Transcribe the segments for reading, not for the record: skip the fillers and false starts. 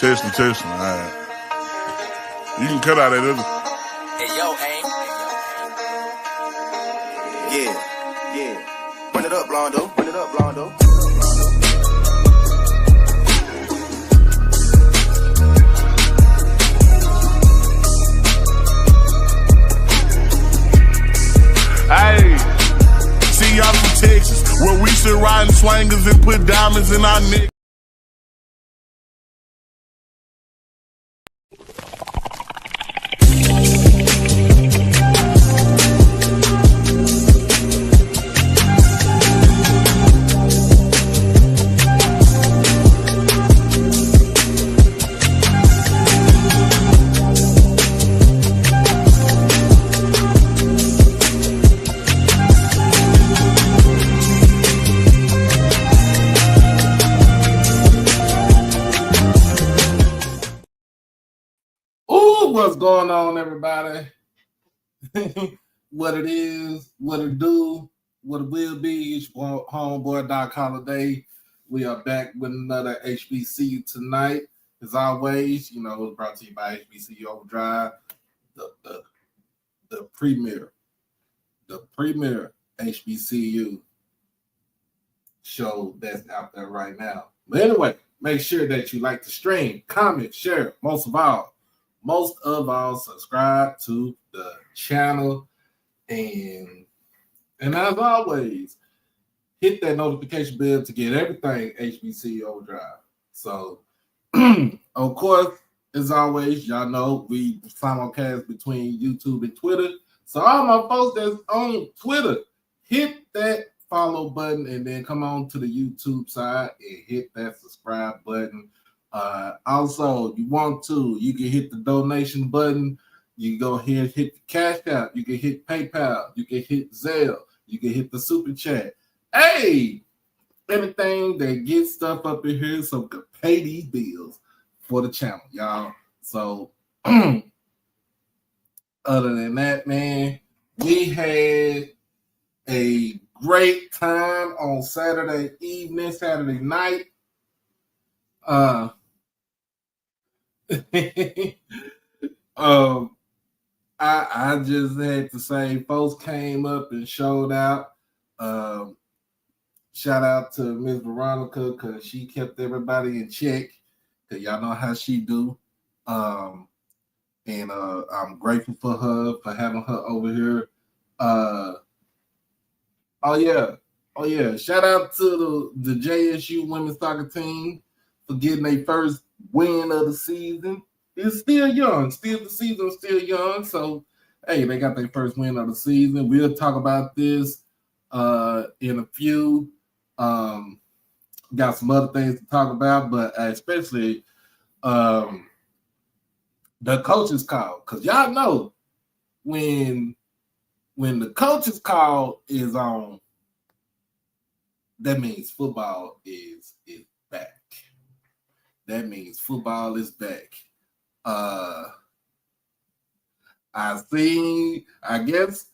Testing. All right. You can cut out that other. Hey, yo, hey. Yeah. Run it up, Blondo. Hey, see y'all from Texas, where we sit riding swangers and put diamonds in our neck. What's going on, everybody? What it is, what it do, what it will be. It's your homeboy Doc Holiday. We are back with another HBCU tonight. As always, it's brought to you by HBCU Overdrive, the premier HBCU show that's out there right now. But anyway, make sure that you like the stream, comment, share, most of all, subscribe to the channel, and as always, hit that notification bell to get everything HBCU Overdrive. So, of course, as always, y'all know we simulcast between YouTube and Twitter. So all my folks that's on Twitter, hit that follow button and then come on to the YouTube side and hit that subscribe button. Also, you can hit the donation button. You can go ahead and hit the Cash App. You can hit PayPal. You can hit Zelle. You can hit the Super Chat. Hey, anything that gets stuff up in here so we can pay these bills for the channel, y'all. So, other than that, man, we had a great time on Saturday night. I just had to say, folks came up and showed out. Shout out to Miss Veronica because she kept everybody in check. Cause y'all know how she do. And I'm grateful for her for having her over here. Oh yeah. Shout out to the JSU women's soccer team for getting their first win of the season. It's still young. The season's still young. So, hey, they got their first win of the season. We'll talk about this in a few. Got some other things to talk about, but especially the coach's call. Because y'all know when the coach's call is on, that means football is back. That means football is back. I guess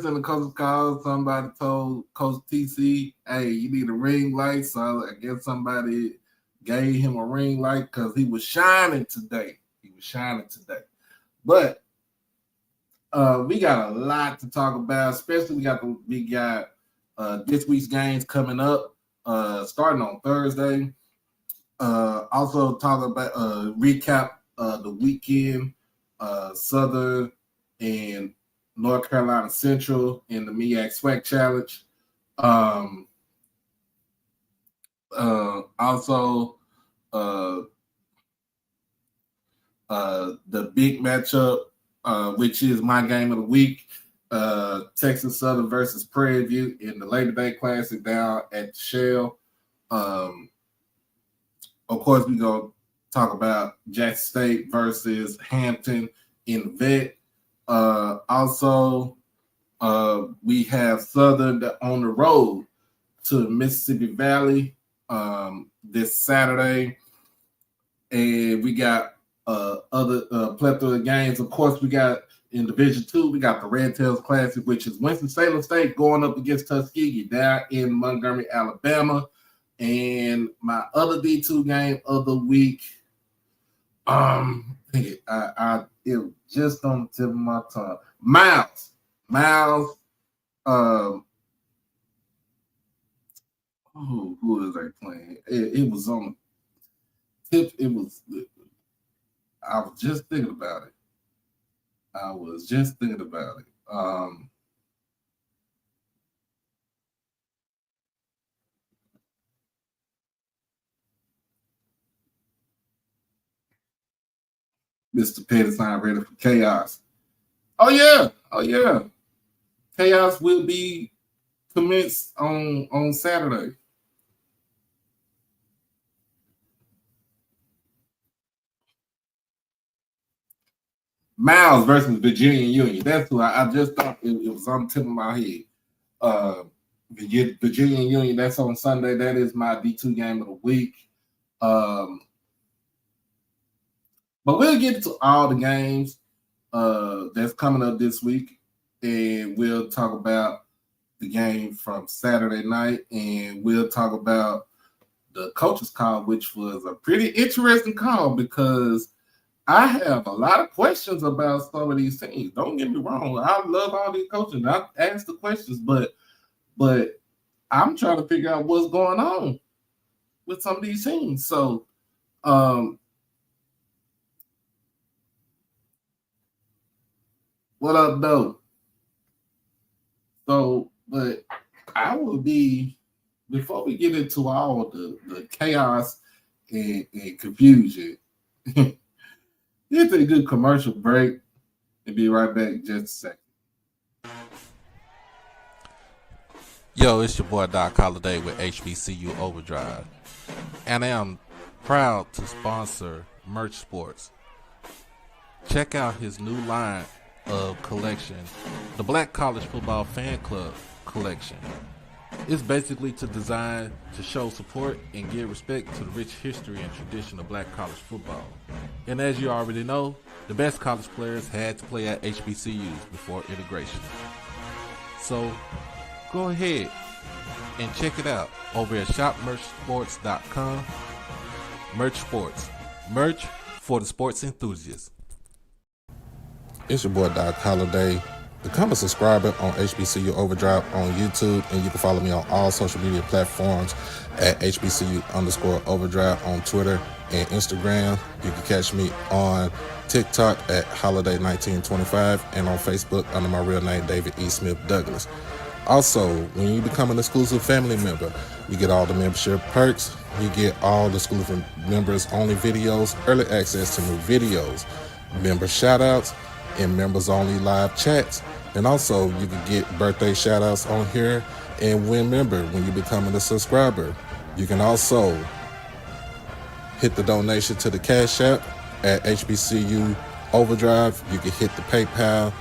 in the coach's call, somebody told Coach TC, hey, you need a ring light. So I guess somebody gave him a ring light because he was shining today. But we got a lot to talk about, especially we got this week's games coming up, starting on Thursday. Also talk about recap the weekend, Southern and North Carolina Central in the MEAC SWAC Challenge. Also the big matchup, which is my game of the week, Texas Southern versus Prairie View in the Labor Day Classic down at the Shell. Of course, we're going to talk about Jackson State versus Hampton in Vet. Also, we have Southern on the road to Mississippi Valley this Saturday. And we got other plethora of games. Of course, we got in Division II, we got the Red Tails Classic, which is Winston-Salem State going up against Tuskegee down in Montgomery, Alabama. And my other D2 game of the week, it just on the tip of my tongue. Miles, who is they playing? It was on the tip. I was just thinking about it. Mr. Pettis not ready for chaos. Oh yeah. Chaos will be commenced on Saturday. Miles versus Virginia Union. That's who I just thought it was on the tip of my head. Virginia Union, that's on Sunday. That is my D2 game of the week. But we'll get to all the games that's coming up this week, and we'll talk about the game from Saturday night, and we'll talk about the coach's call, which was a pretty interesting call because I have a lot of questions about some of these teams. Don't get me wrong. I love all these coaches. I ask the questions, but I'm trying to figure out what's going on with some of these teams. So, what up, though? So, but I will be, before we get into all the chaos and confusion, let's take a good commercial break and be right back in just a second. Yo, it's your boy Doc Holliday with HBCU Overdrive, and I am proud to sponsor Merch Sports. Check out his new line of collection, the Black College Football Fan Club collection. It's basically designed to show support and give respect to the rich history and tradition of black college football. And as you already know, the best college players had to play at HBCUs before integration. So go ahead and check it out over at shopmerchsports.com. Merch Sports. Merch for the sports enthusiasts. It's your boy Doc Holliday. Become a subscriber on HBCU Overdrive on YouTube, and you can follow me on all social media platforms at HBCU_Overdrive on Twitter and Instagram. You can catch me on TikTok at Holiday1925 and on Facebook under my real name, David E. Smith Douglas. Also, when you become an exclusive family member, you get all the membership perks. You get all the exclusive members only videos, early access to new videos, member shoutouts, and members only live chats. And also you can get birthday shout outs on here and win member when you become a subscriber. You can also hit the donation to the Cash App at HBCU Overdrive. You can hit the PayPal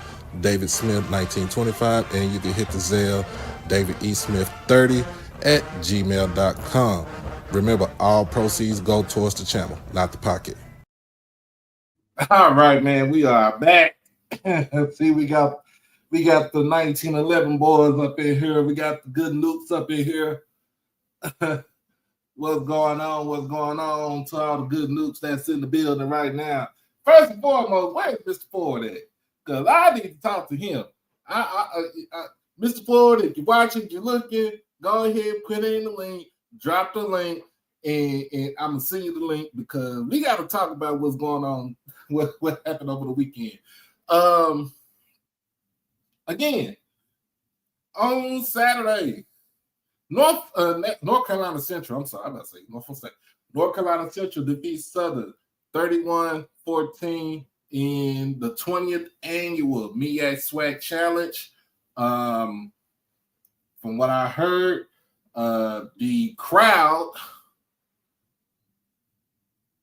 David Smith 1925, and you can hit the Zelle David E. Smith 30 at gmail.com. Remember, all proceeds go towards the channel, not the pocket. All right, man, we are back. See, we got the 1911 boys up in here. We got the good nukes up in here. What's going on to all the good nukes that's in the building right now? First and foremost, where's Mr. Ford at? Because I need to talk to him. Mr. Ford, if you're watching, you're looking, go ahead, put in the link, drop the link, and I'm going to send you the link because we got to talk about what's going on, what happened over the weekend. Again, on Saturday, North Carolina Central, I'm sorry, I'm about to say North Carolina Central defeats Southern 31-14 in the 20th annual MEAC SWAC Challenge. From what I heard, the crowd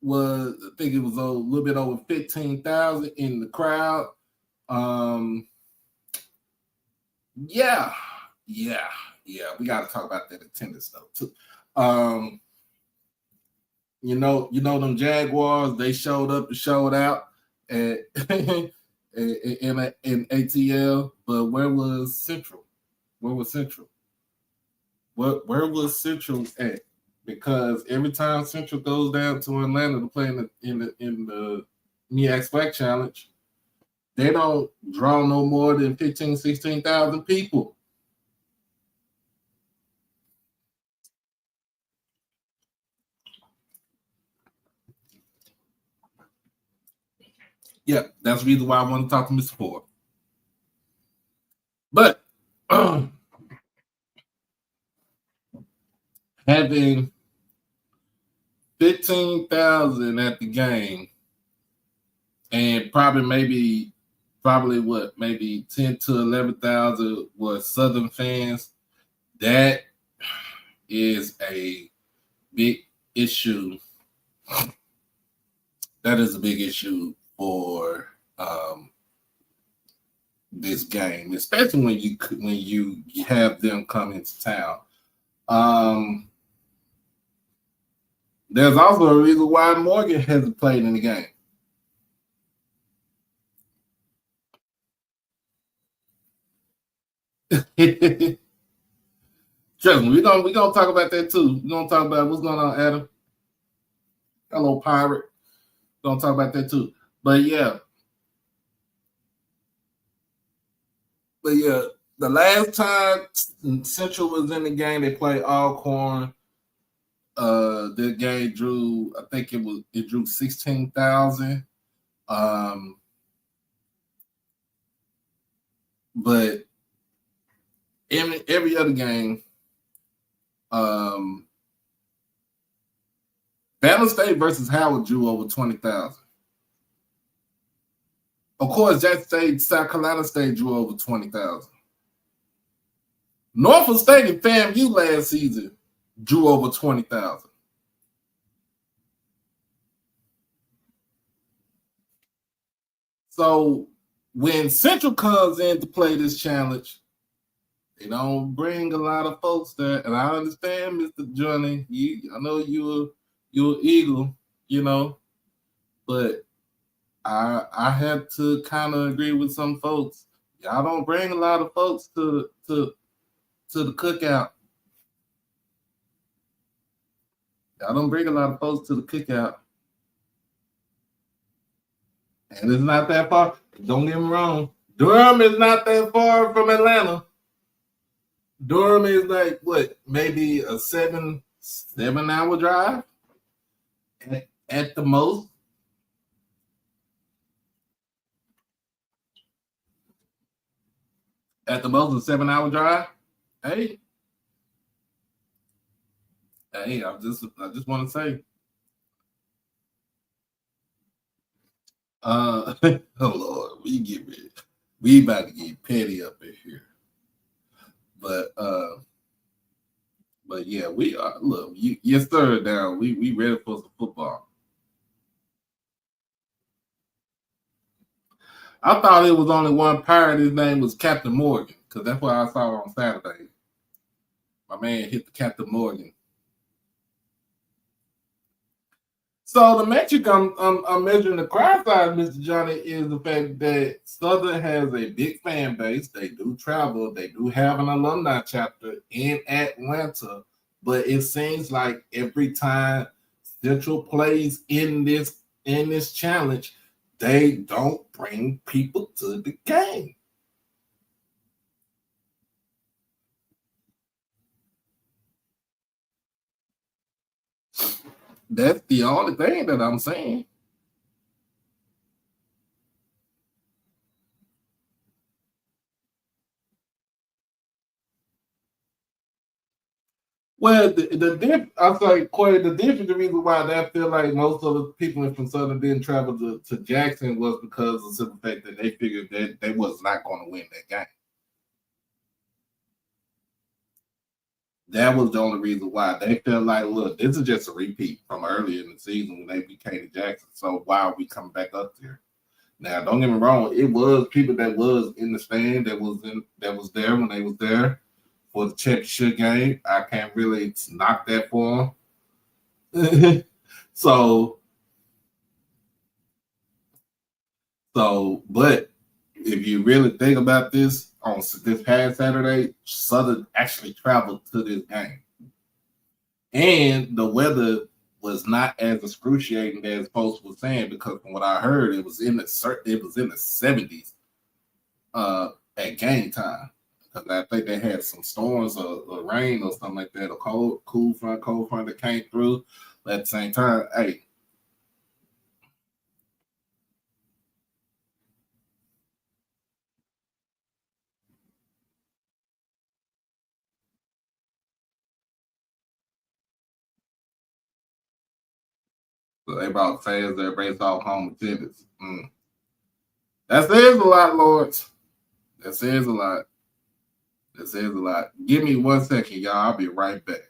was, I think it was a little bit over 15,000 in the crowd. Yeah. We got to talk about that attendance though too. You know them Jaguars. They showed up and showed out at in ATL, but where was Central? Where was Central at? because every time Central goes down to Atlanta to play in the MEAC SWAC Challenge, they don't draw no more than 15, 16,000 people. Yeah, that's the reason why I want to talk to Mr. Ford. But having 15,000 at the game and probably maybe 10 to 11,000 were Southern fans, that is a big issue. That is a big issue for this game, especially when you have them come into town. There's also a reason why Morgan hasn't played in the game. Trust me, we're gonna talk about that too. We're gonna talk about what's going on, Adam. Hello, Pirate. We're gonna talk about that too. But yeah, the last time Central was in the game, they played Alcorn. The game drew, I think it drew 16,000. But in every other game, Bama State versus Howard drew over 20,000. Of course, Jackson State, South Carolina State drew over 20,000. Norfolk State and FAMU last season drew over 20,000. So when Central comes in to play this challenge, they don't bring a lot of folks there. And I understand, Mr. Johnny, I know you're Eagle, but I had to kind of agree with some folks. Y'all don't bring a lot of folks to the cookout. Y'all don't bring a lot of folks to the cookout. And it's not that far. Don't get me wrong. Durham is not that far from Atlanta. Durham is like, what, maybe a 7-hour drive at the most. At the most, a 7-hour drive. Hey, I just want to say, oh Lord, we about to get petty up in here. But yeah, we are. Look, you're stirred down. We ready for some football. I thought it was only one pirate. His name was Captain Morgan, because that's what I saw on Saturday. My man hit the Captain Morgan. So the metric I'm measuring the crowd size, Mr. Johnny, is the fact that Southern has a big fan base. They do travel. They do have an alumni chapter in Atlanta. But it seems like every time Central plays in this challenge, they don't bring people to the game. That's the only thing that I'm saying. Well, the reason why I feel like most of the people from Southern didn't travel to Jackson was because of the simple fact that they figured that they was not going to win that game. That was the only reason why they felt like, look, this is just a repeat from earlier in the season when they became to Jackson. So why are we coming back up there? Now, don't get me wrong, it was people that was in the stand that was there when they was there for the championship game. I can't really knock that for them. But if you really think about this, on this past Saturday, Southern actually traveled to this game. And the weather was not as excruciating as folks were saying, because from what I heard, it was in the 70s at game time. Because I think they had some storms or rain or something like that, a cold front that came through. But at the same time, hey, so they brought fans that race off home attendance. That says a lot, Lords. That says a lot. That says a lot. Give me 1 second, y'all. I'll be right back.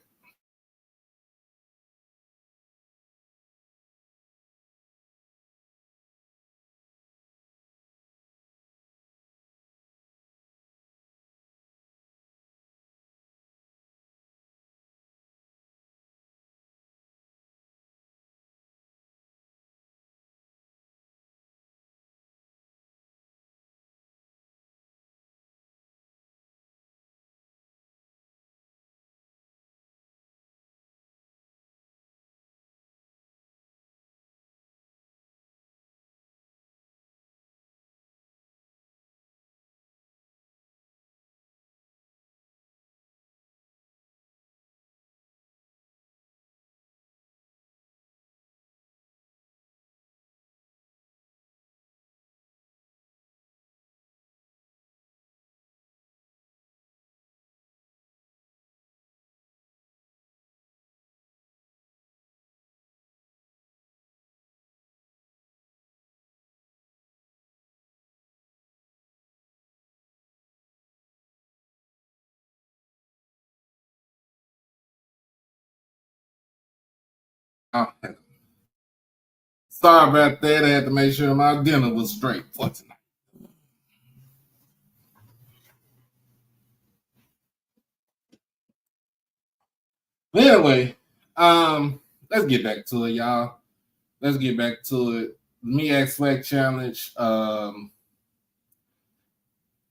Oh, sorry about that. I had to make sure my dinner was straight for tonight. But anyway, let's get back to it, y'all. Let's get back to it. Me X Flag Challenge. The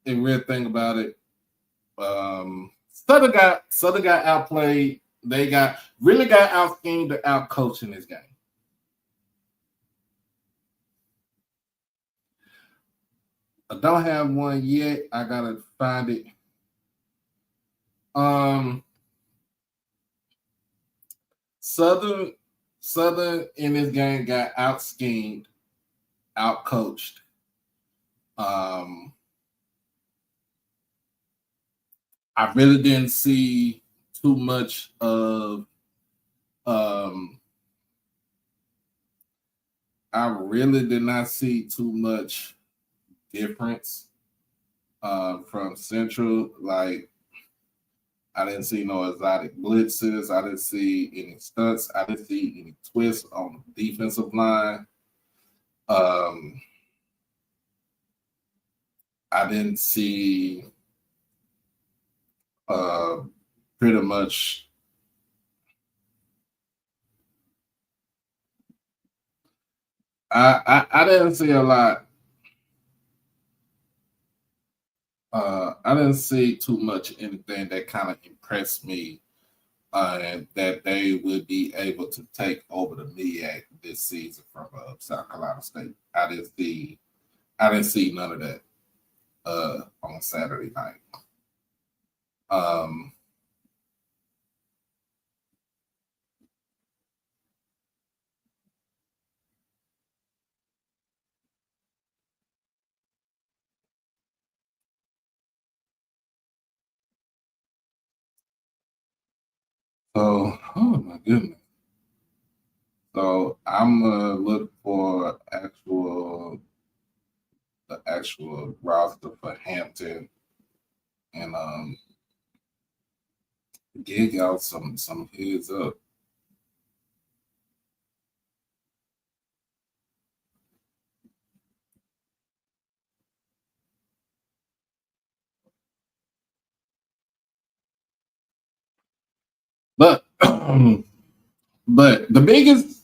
real thing about it, Southern got outplayed. They got out schemed or out coached in this game. I don't have one yet. I gotta find it. Southern in this game got out schemed, out coached. I really didn't see too much of I really did not see too much difference from Central. Like, I didn't see no exotic blitzes. I didn't see any stunts. I didn't see any twists on the defensive line. I didn't see pretty much I didn't see a lot. I didn't see too much anything that kind of impressed me, and that they would be able to take over the MEAC this season from South Carolina State. I didn't see none of that on Saturday night. So, oh my goodness. So I'm gonna look for the actual roster for Hampton, and give y'all some heads up. But but the biggest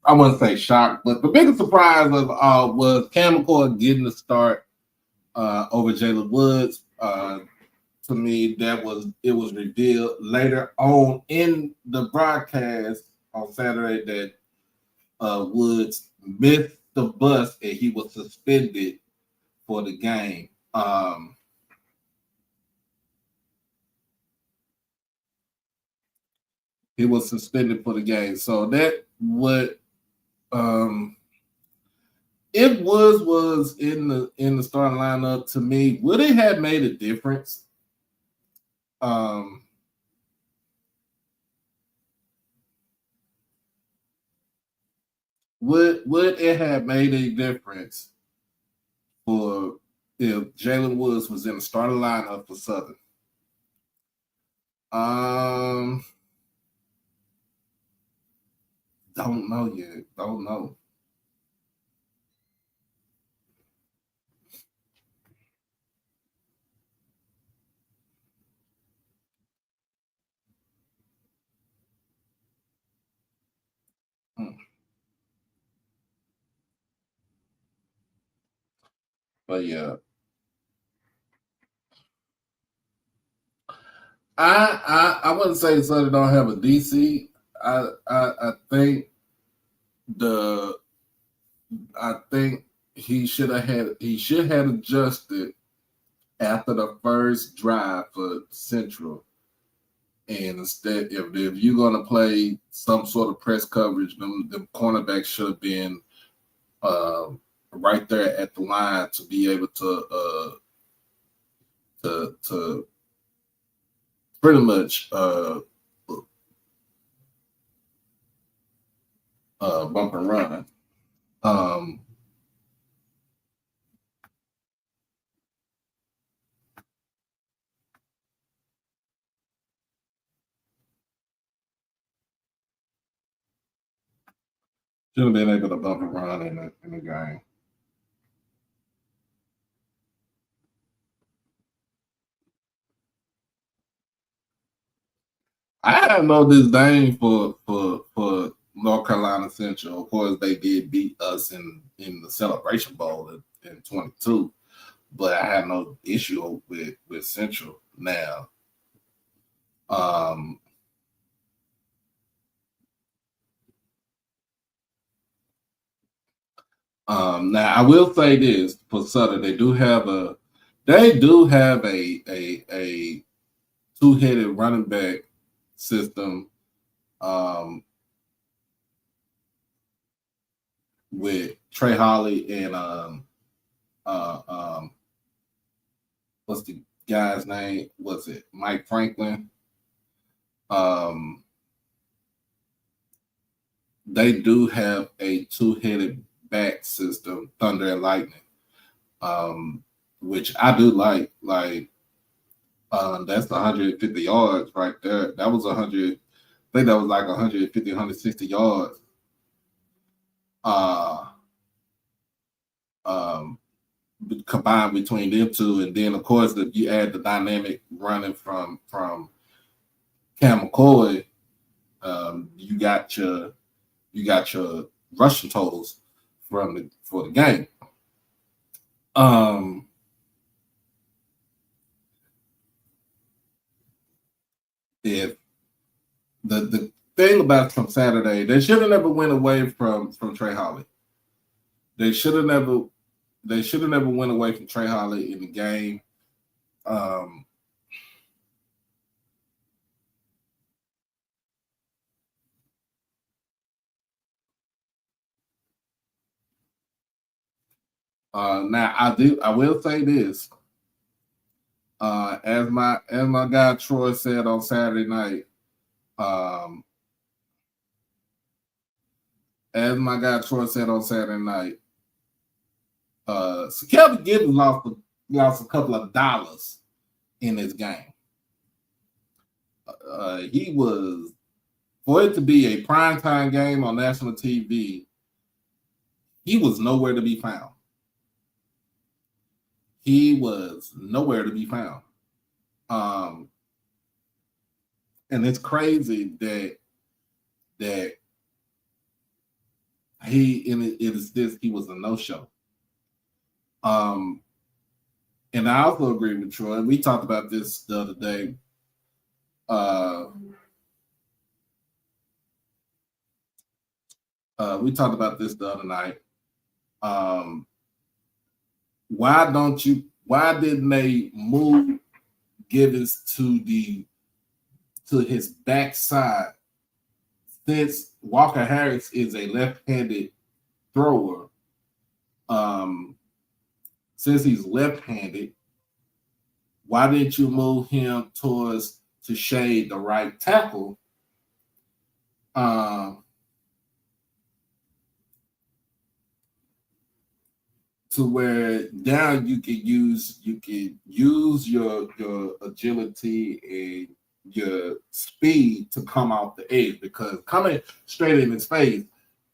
I wouldn't say shock, but the biggest surprise of was Cam McCoy getting the start over Jalen Woods. to me that it was revealed later on in the broadcast on Saturday that Woods missed the bus and he was suspended for the game. He was suspended for the game. So that what if Woods was in the starting lineup, to me, would it have made a difference? Would it have made a difference for if Jalen Woods was in the starting lineup for Southern? Don't know yet. Don't know. But yeah, I wouldn't say Southern don't have a DC. I think he should have adjusted after the first drive for Central. And instead, if you're gonna play some sort of press coverage, them cornerbacks should have been right there at the line to be able to pretty much bump and run. Should have been able to bump and run in the game. I have no disdain for North Carolina Central. Of course, they did beat us in the Celebration Bowl in 22, but I have no issue with Central now. Now I will say this for Sutter, they do have a two-headed running back system with Trey Holly and what's the guy's name? Was it Mike Franklin? They do have a two-headed back system, Thunder and Lightning, which I do like. Like that's 150 yards right there. That was 100. I think that was like 150, 160 yards. Combined between them two, and then of course if you add the dynamic running from Cam McCoy, you got your rushing totals for the game. If the thing about from Saturday, they should have never went away from Trey Holly. They should have never went away from Trey Holly in the game. Now I will say this. As my guy Troy said on Saturday night, so Kelvin Gibbons lost a couple of dollars in this game. He was, for it to be a primetime game on national TV, he was nowhere to be found. He was nowhere to be found. And it's crazy that he was a no-show. And I also agree with Troy. We talked about this the other day. We talked about this the other night. Why didn't they move Givens to his backside? Since Walker Harris is a left-handed thrower, since he's left-handed, why didn't you move him to shade the right tackle? To where now you can use your agility and your speed to come off the edge, because coming straight in his face,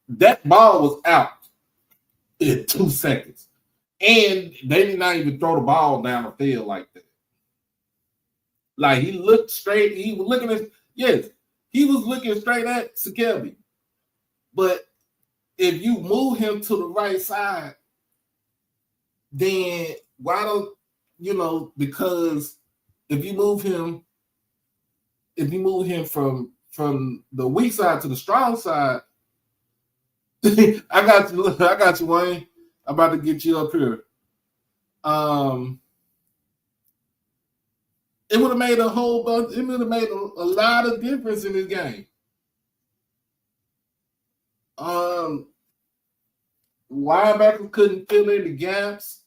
that ball was out in 2 seconds. And they did not even throw the ball down the field like that. Like, he looked straight, he was looking straight at Sekelby. But if you move him to the right side, then why don't because if you move him from the weak side to the strong side, I got you, Wayne. I'm about to get you up here. It would have made a whole bunch. It would have made a lot of difference in this game. Linebackers couldn't fill in the gaps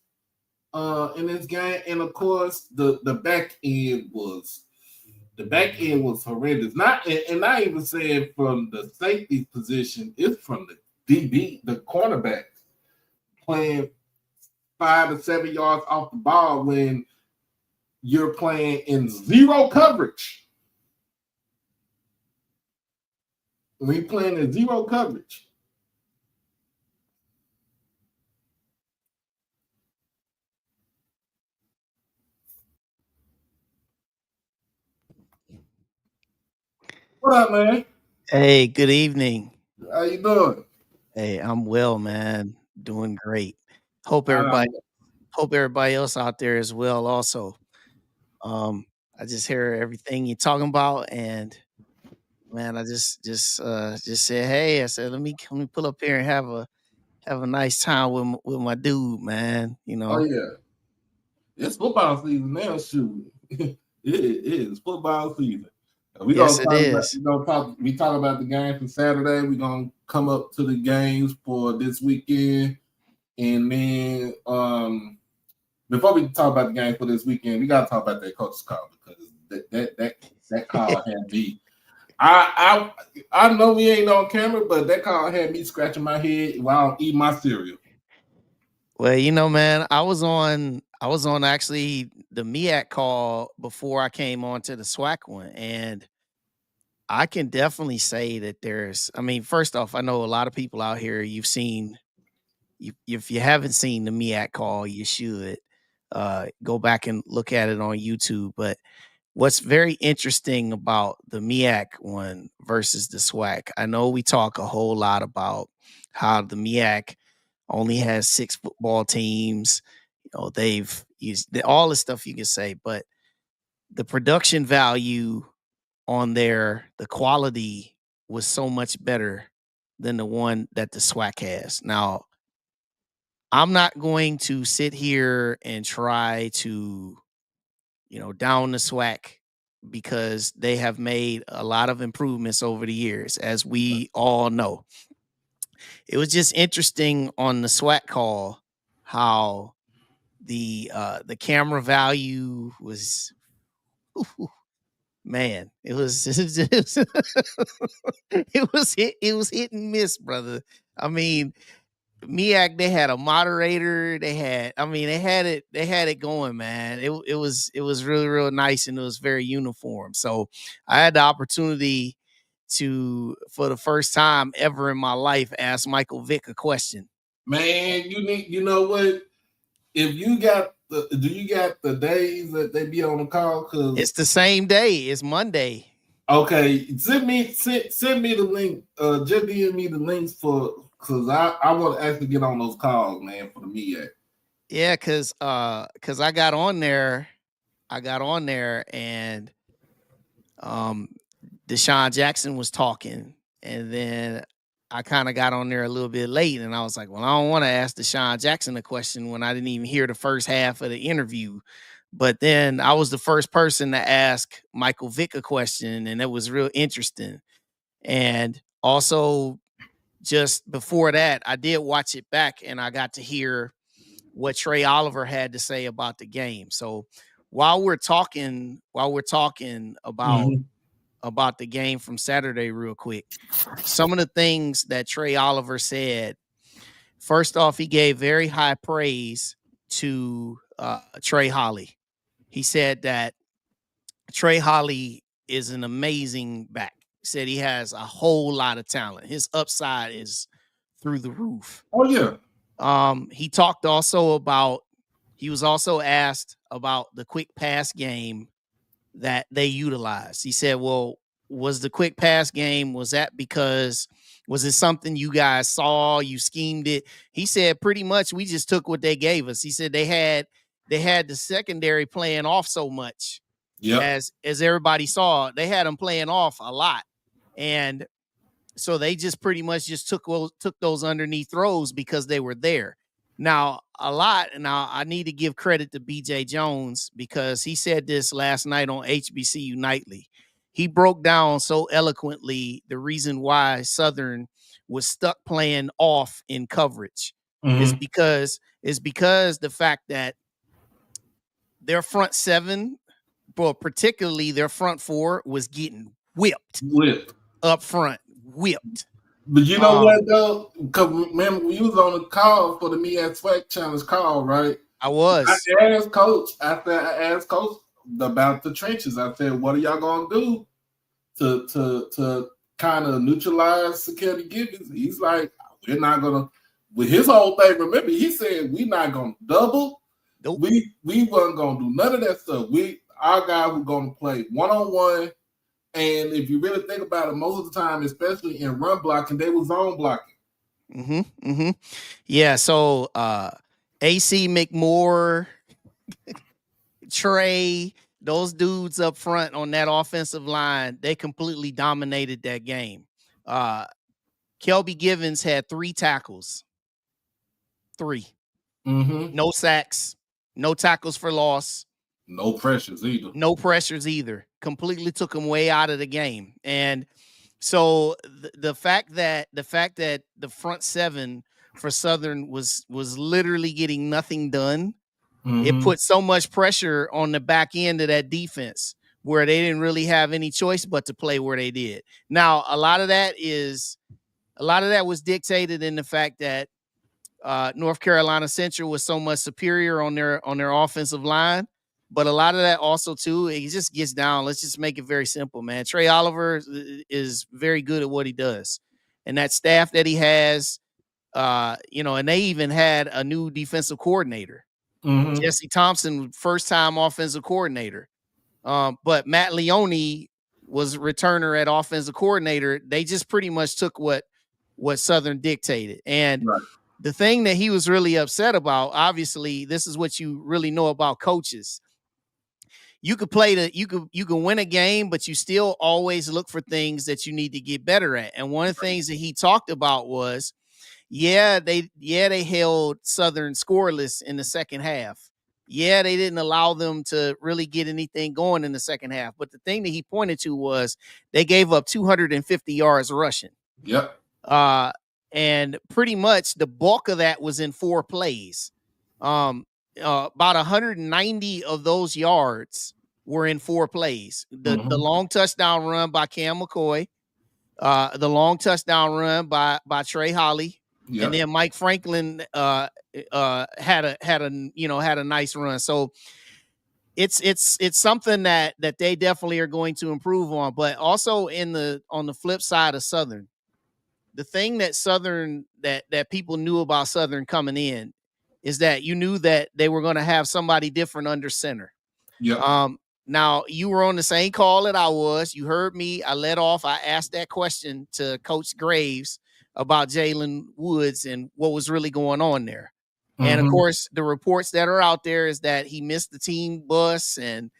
in this game, and of course the back end was horrendous. Not even saying from the safety position, it's from the DB, the cornerback, playing 5 to 7 yards off the ball when you're playing in zero coverage. When you're playing in zero coverage. What up, man? Hey, good evening. How you doing? Hey, I'm well, man. Doing great. Hope everybody else out there is well also. I just hear everything you're talking about, and man, I just said, hey, I said let me pull up here and have a nice time with my dude, man. Oh yeah. It's football season now, shoot. It is football season. We Yes, it is. We talk about the game for Saturday. We're gonna come up to the games for this weekend, and then before we talk about the game for this weekend, we gotta talk about that coach's call, because that call had me. I know we ain't on camera, but that call had me scratching my head while I'm eating my cereal. Well, man, I was on actually the MEAC call before I came on to the SWAC one, and I can definitely say that first off, I know a lot of people out here, if you haven't seen the MEAC call, you should go back and look at it on YouTube. But what's very interesting about the MEAC one versus the SWAC, I know we talk a whole lot about how the MEAC only has 6 football teams. They've used all the stuff you can say, but the production value on the quality was so much better than the one that the SWAC has. Now, I'm not going to sit here and try to, down the SWAC, because they have made a lot of improvements over the years, as we all know. It was just interesting on the SWAC call how the camera value was, man, it was it was hit and miss, brother. I mean, MEAC, they had a moderator, they had it going, man. It was really, real nice, and it was very uniform. So I had the opportunity to, for the first time ever in my life, ask Michael Vick a question. Man, you know what? If you got do you got the days that they be on the call? Cause it's the same day. It's Monday. Okay, send me the link. Just DM me the links because I want to actually get on those calls, man, for the MEAC. Yeah, cause I got on there, and um Deshaun Jackson was talking, and then I kind of got on there a little bit late, and I was like, well, I don't want to ask Deshaun Jackson a question when I didn't even hear the first half of the interview. But then I was the first person to ask Michael Vick a question, and it was real interesting. And also, just before that, I did watch it back, and I got to hear what Trey Oliver had to say about the game. So while we're talking Mhm. about the game from Saturday real quick, some of the things that Trey Oliver said. First off, he gave very high praise to Trey Holly. He said that Trey Holly is an amazing back. He said he has a whole lot of talent. His upside is through the roof. Oh yeah. He talked also about, he was also asked about the quick pass game that they utilized. He said, well, was the quick pass game, was it something you guys saw, you schemed it? He said, pretty much we just took what they gave us. He said they had the secondary playing off so much, Yep. as everybody saw, they had them playing off a lot. And so they just pretty much just took those underneath throws because they were there. Now, I need to give credit to BJ Jones, because he said this last night on HBCU Nightly. He broke down so eloquently the reason why Southern was stuck playing off in coverage is Mhm. because the fact that their front seven, but particularly their front four, was getting whipped Whip. up front, whipped. But you know Um, what though? Because remember, we was on the call for the Me at Swag Challenge call, right? I was. I asked Coach after I asked Coach about the trenches. I said, "What are y'all gonna do to kind of neutralize security givens?" He's like, "We're not gonna." With his whole thing, remember, he said, "We're not gonna double. Nope. We wasn't gonna do none of that stuff. Our guys were gonna play 1-on-1." And if you really think about it, most of the time, especially in run blocking, they were zone blocking. Yeah. So AC McMoore, Trey, those dudes up front on that offensive line, they completely dominated that game. Kelby Givens had 3 tackles. 3. Mm-hmm. No sacks, no tackles for loss. No pressures either. No pressures either. Completely took him way out of the game. And so the fact that the front seven for Southern was literally getting nothing done, it put so much pressure on the back end of that defense, where they didn't really have any choice but to play where they did. Now, a lot of that was dictated in the fact that North Carolina Central was so much superior on their offensive line. But a lot of that also, too, it just gets down. Let's just make it very simple, man. Trey Oliver is very good at what he does. And that staff that he has, and they even had a new defensive coordinator. Mm-hmm. Jesse Thompson, first-time offensive coordinator. But Matt Leone was returner at offensive coordinator. They just pretty much took what Southern dictated. And the thing that he was really upset about, obviously, this is what you really know about coaches. You could you can win a game, but you still always look for things that you need to get better at. And one of the things that he talked about was, they held Southern scoreless in the second half. Yeah, they didn't allow them to really get anything going in the second half. But the thing that he pointed to was they gave up 250 yards rushing. Yep. And pretty much the bulk of that was in 4 plays. About 190 of those yards were in 4 plays. The long touchdown run by Cam McCoy, the long touchdown run by Trey Holly, and then Mike Franklin had a nice run. So it's something that they definitely are going to improve on. But also on the flip side of Southern, the thing that Southern that people knew about Southern coming in is that you knew that they were going to have somebody different under center. Yeah. Now, you were on the same call that I was. You heard me. I led off. I asked that question to Coach Graves about Jalen Woods and what was really going on there. And of course, the reports that are out there is that he missed the team bus and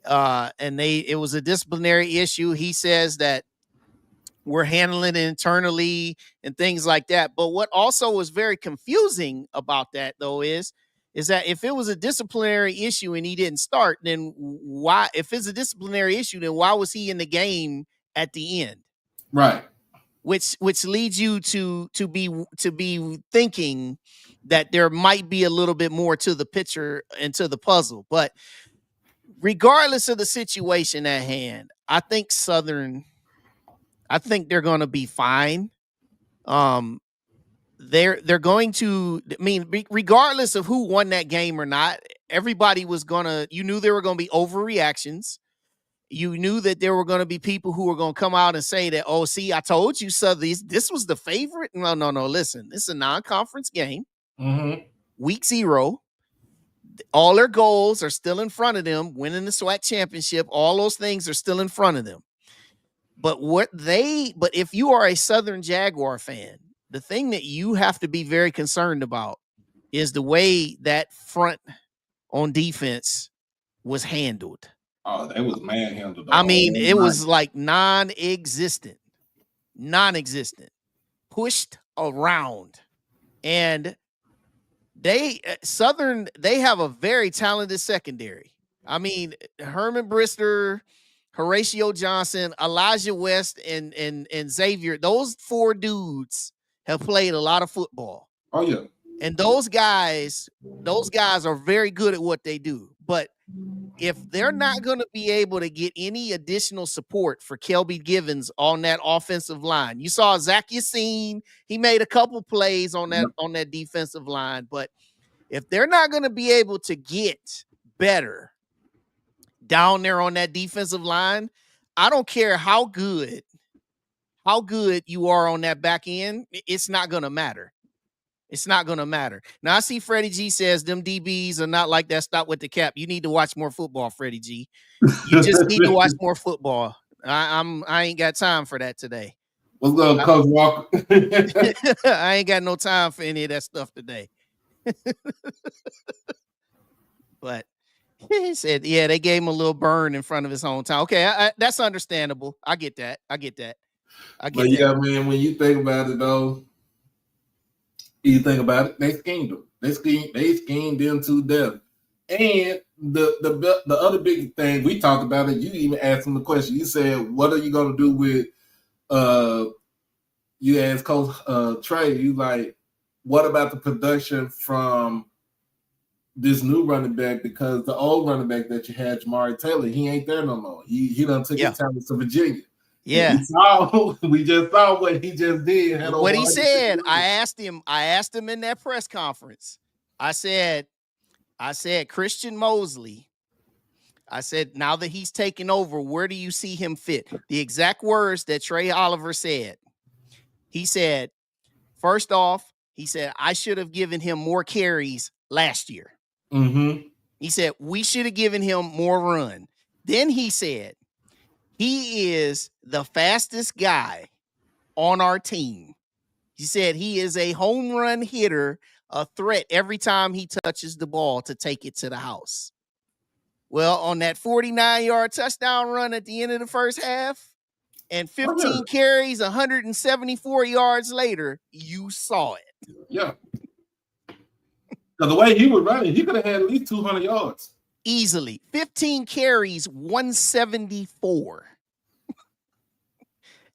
it was a disciplinary issue. He says that we're handling it internally and things like that. But what also was very confusing about that, though, is that if it was a disciplinary issue and he didn't start, then why? If it's a disciplinary issue, then why was he in the game at the end? Right. Which leads you to be thinking that there might be a little bit more to the picture and to the puzzle. But regardless of the situation at hand, I think Southern. I think they're going to be fine. They're going to. I mean, regardless of who won that game or not, everybody was gonna. You knew there were going to be overreactions. You knew that there were going to be people who were going to come out and say that, oh, see, I told you, so this was the favorite. No. Listen, this is a non-conference game. Week 0. All their goals are still in front of them. Winning the SWAC championship, all those things are still in front of them. But if you are a Southern Jaguar fan, the thing that you have to be very concerned about is the way that front on defense was handled. Oh, that was manhandled. I mean, it was like non-existent, pushed around. And Southern have a very talented secondary. I mean, Herman Brister, Horatio Johnson, Elijah West, and Xavier, those 4 dudes have played a lot of football. Oh, yeah. And those guys are very good at what they do. But if they're not going to be able to get any additional support for Kelby Givens on that offensive line, you saw Zach Yassine, he made a couple plays on that defensive line. But if they're not going to be able to get better down there on that defensive line, I don't care how good you are on that back end, it's not going to matter. It's not going to matter. Now, I see Freddie G says them DBs are not like that. Stop with the cap. You need to watch more football, Freddie G. You just need to watch more football. I ain't got time for that today. What's up, Coach Walker? I ain't got no time for any of that stuff today. But he said, yeah, they gave him a little burn in front of his hometown. Okay, that's understandable. I get that. But yeah, man, when you think about it, though, you think about it, they schemed them. They schemed them to death. And the other big thing, we talked about it, you even asked him the question. You said, what are you going to do with, you asked Coach Trey, you like, what about the production from this new running back? Because the old running back that you had, Jamari Taylor, he ain't there no more. He done took his talents to Virginia. Yeah, we just saw what he just did. What he said, I asked him in that press conference. I said, Christian Mosley, I said, now that he's taken over, where do you see him fit? The exact words that Trey Oliver said. He said, first off, he said, I should have given him more carries last year. He said, we should have given him more run. Then he said, he is the fastest guy on our team. He said he is a home run hitter, a threat every time he touches the ball to take it to the house. Well, on that 49-yard touchdown run at the end of the first half and 15 carries, 174 yards later, you saw it. Yeah. Because the way he was running, he could have had at least 200 yards. Easily. 15 carries, 174.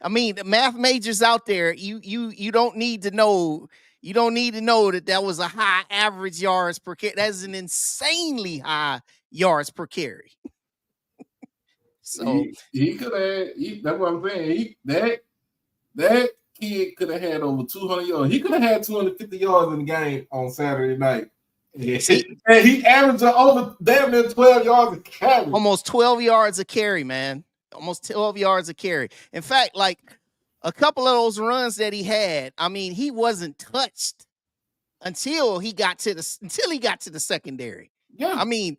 I mean, the math majors out there, you don't need to know. You don't need to know that was a high average yards per carry. That's an insanely high yards per carry. So he could have. That's what I'm saying. That kid could have had over 200 yards. He could have had 250 yards in the game on Saturday night. And he averaged over damn near 12 yards a carry. Almost 12 yards a carry, man. Almost 12 yards a carry. In fact, like a couple of those runs that he had, I mean, he wasn't touched until he got to the secondary. Yeah. I mean,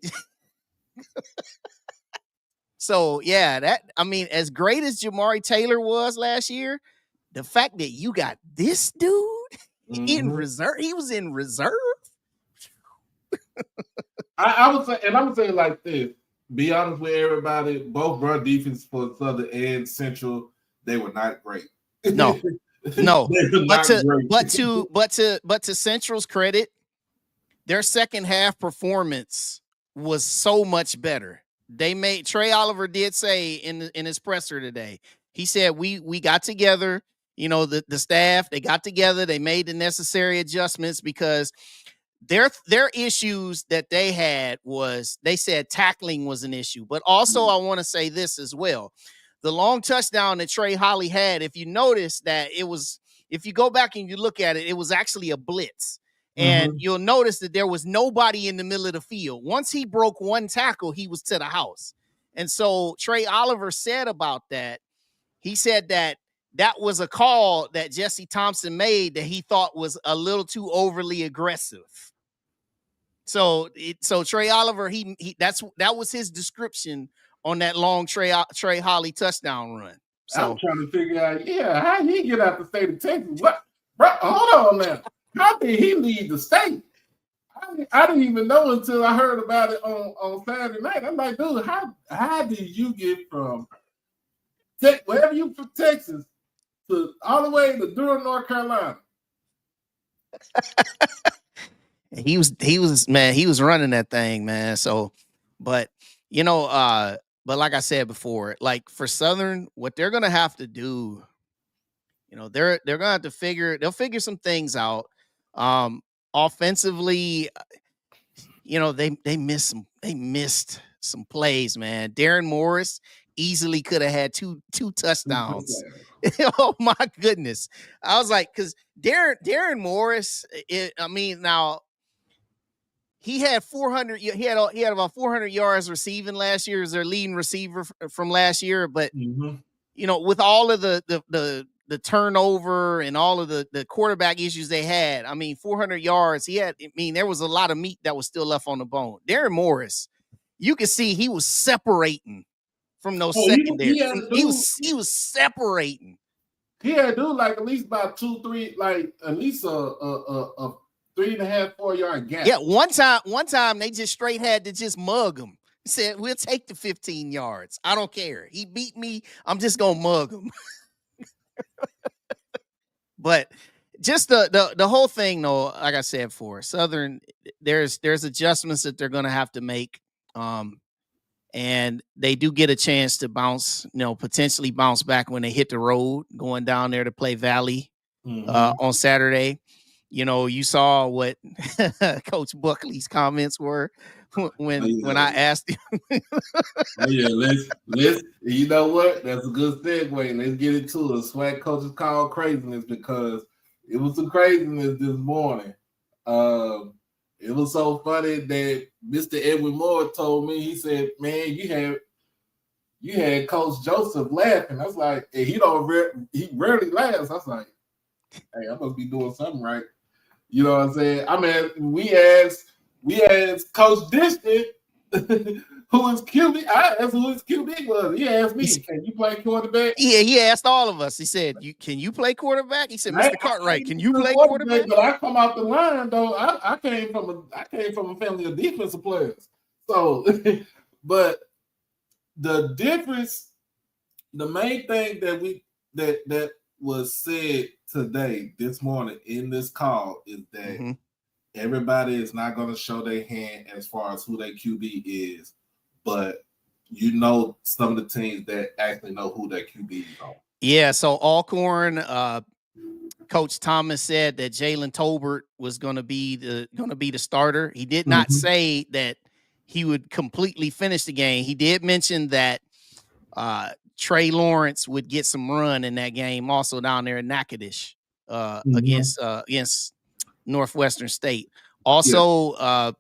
so yeah, as great as Jamari Taylor was last year, the fact that you got this dude in reserve, he was in reserve. I would say, and I'm gonna say it like this. Be honest with everybody. Both run defense for Southern and Central, they were not great. No. No, they were but not great. to Central's credit, their second half performance was so much better. They made Trey Oliver did say in his presser today. He said we got together, you know, the staff, they got together, they made the necessary adjustments because their issues that they had was they said tackling was an issue. But also I want to say this as well. The long touchdown that Trey Holly had, if you notice that it was, if you go back and you look at it, it was actually a blitz. And you'll notice that there was nobody in the middle of the field. Once he broke one tackle, he was to the house. And so Trey Oliver said about that, he said that was a call that Jesse Thompson made that he thought was a little too overly aggressive. So Trey Oliver, that was his description on that long Trey Holly touchdown run. So I'm trying to figure out, how he get out the state of Texas? What, bro? Hold on now. How did he leave the state? I didn't even know until I heard about it on Saturday night. I'm like, dude, how did you get from wherever you from Texas to all the way to Durham, North Carolina? he was running that thing, man. So, but you know, but like I said before, like for Southern, what they're gonna have to do, you know, they're gonna have to figure some things out. Offensively, you know, they missed some plays, man. Darren Morris easily could have had two touchdowns. Oh my goodness. I was like, because Darren Morris, now he had 400. He had about 400 yards receiving last year as their leading receiver from last year. But you know, with all of the turnover and all of the quarterback issues they had, I mean, 400 yards. There was a lot of meat that was still left on the bone. Darren Morris, you could see he was separating from those secondary. He was separating. He had to do like at least about 2-3, like at least a 3.5, 4 yard gap. Yeah, one time they just straight had to just mug him. He said, "We'll take the 15 yards. I don't care. He beat me. I'm just gonna mug him." But just the whole thing, though, like I said, for Southern, there's adjustments that they're gonna have to make. And they do get a chance to potentially bounce back when they hit the road, going down there to play Valley on Saturday. You know, you saw what Coach Buckley's comments were when I asked him. Let's you know what? That's a good segue. Let's get into it. Swag coaches call craziness because it was some craziness this morning. It was so funny that Mr. Edwin Moore told me, he said, "Man, you had Coach Joseph laughing." I was like, hey, he rarely laughs. I was like, hey, I must be doing something right. You know what I'm saying? I mean, we asked Coach Diston who his QB. I asked who his QB was. He asked me, "Can you play quarterback?" Yeah, he asked all of us. He said, "Can you play quarterback?" He said, "Mr. Cartwright, can you play quarterback?" But I come out the line though. I came from a family of defensive players. So, but the difference, the main thing that was said today, this morning in this call, is that everybody is not going to show their hand as far as who their QB is, but you know some of the teams that actually know who their QB are. Yeah, so Alcorn, Coach Thomas said that Jalen Tolbert was going to be the starter. He did not say that he would completely finish the game. He did mention that Trey Lawrence would get some run in that game, also down there in Natchitoches against Northwestern State. Also,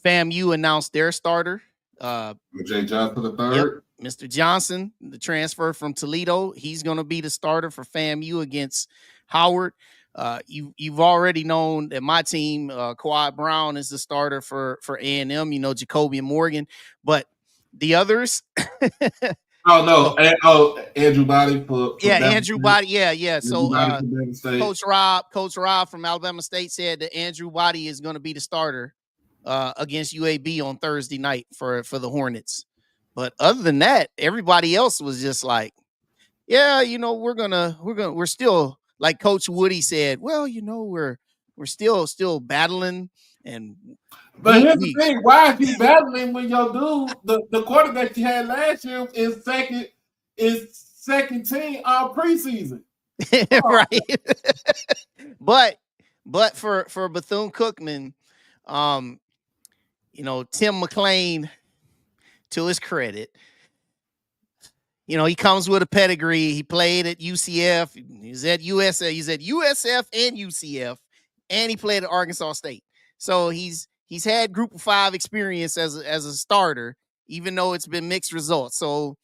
FAMU announced their starter. Jay Johnson the third. Yep, Mr. Johnson, the transfer from Toledo, he's going to be the starter for FAMU against Howard. You've already known that my team, Kawhi Brown, is the starter for A&M. You know, Jacobian Morgan, but the others. Andrew Body for Andrew Body, yeah. So Coach Rob from Alabama State said that Andrew Body is going to be the starter against UAB on Thursday night for the Hornets. But other than that, everybody else was just like, yeah, we're still, like Coach Woody said, well, we're still battling, and But here's the we thing: why is you battling when your dude, the quarterback you had last year, is second team all preseason? right. but for Bethune-Cookman, Tim McLean, to his credit, he comes with a pedigree. He played at UCF. He's at USF. He's at USF and UCF, and he played at Arkansas State. So he's had Group of 5 experience as a starter, even though it's been mixed results. So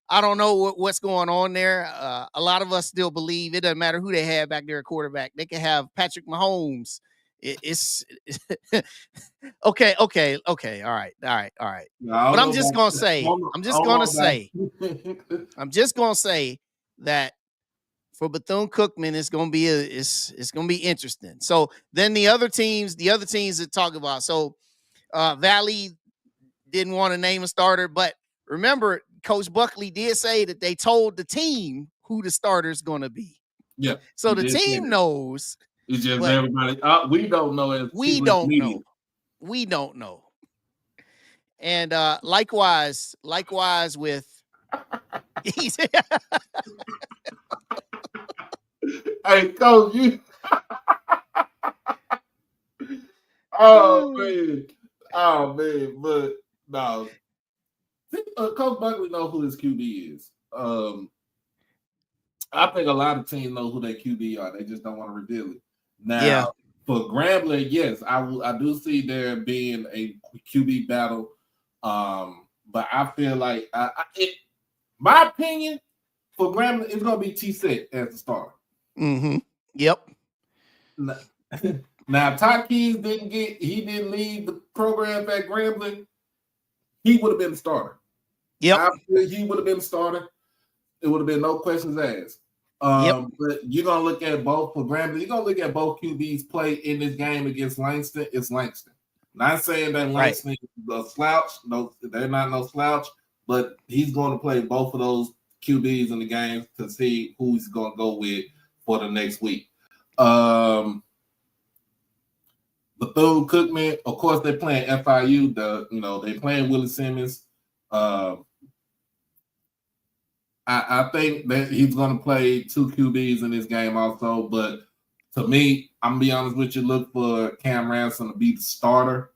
I don't know what's going on there. A lot of us still believe it doesn't matter who they have back there at quarterback. They can have Patrick Mahomes. It's okay. All right. No, but I'm just gonna say that for Bethune-Cookman, it's gonna be it's gonna be interesting. So then the other teams that talk about. So Valley didn't want to name a starter, but remember, Coach Buckley did say that they told the team who the starter is going to be. Yeah. So the team knows. It's just everybody. We don't know. We don't know. And likewise with. Hey, Coach, you. Oh man, but no. Coach Buckley knows who his QB is. I think a lot of teams know who their QB are. They just don't want to reveal it. Now, for Grambling, yes, I do see there being a QB battle. But I feel like my opinion for Grambling is going to be T-Set as the starter. Mm-hmm. Yep. Now, Todd Keys didn't leave the program at Grambling. He would have been the starter. Yep. He would have been the starter. It would have been no questions asked. But you're gonna look at both for Grambling. You're gonna look at both QBs play in this game against Langston. It's Langston. Not saying that Langston is a slouch. No, they're not no slouch. But he's going to play both of those QBs in the game to see who he's going to go with for the next week. Bethune-Cookman, of course, they're playing FIU. They're playing Willie Simmons. I think that he's going to play 2 QBs in this game also. But to me, I'm going to be honest with you, look for Cam Ransom to be the starter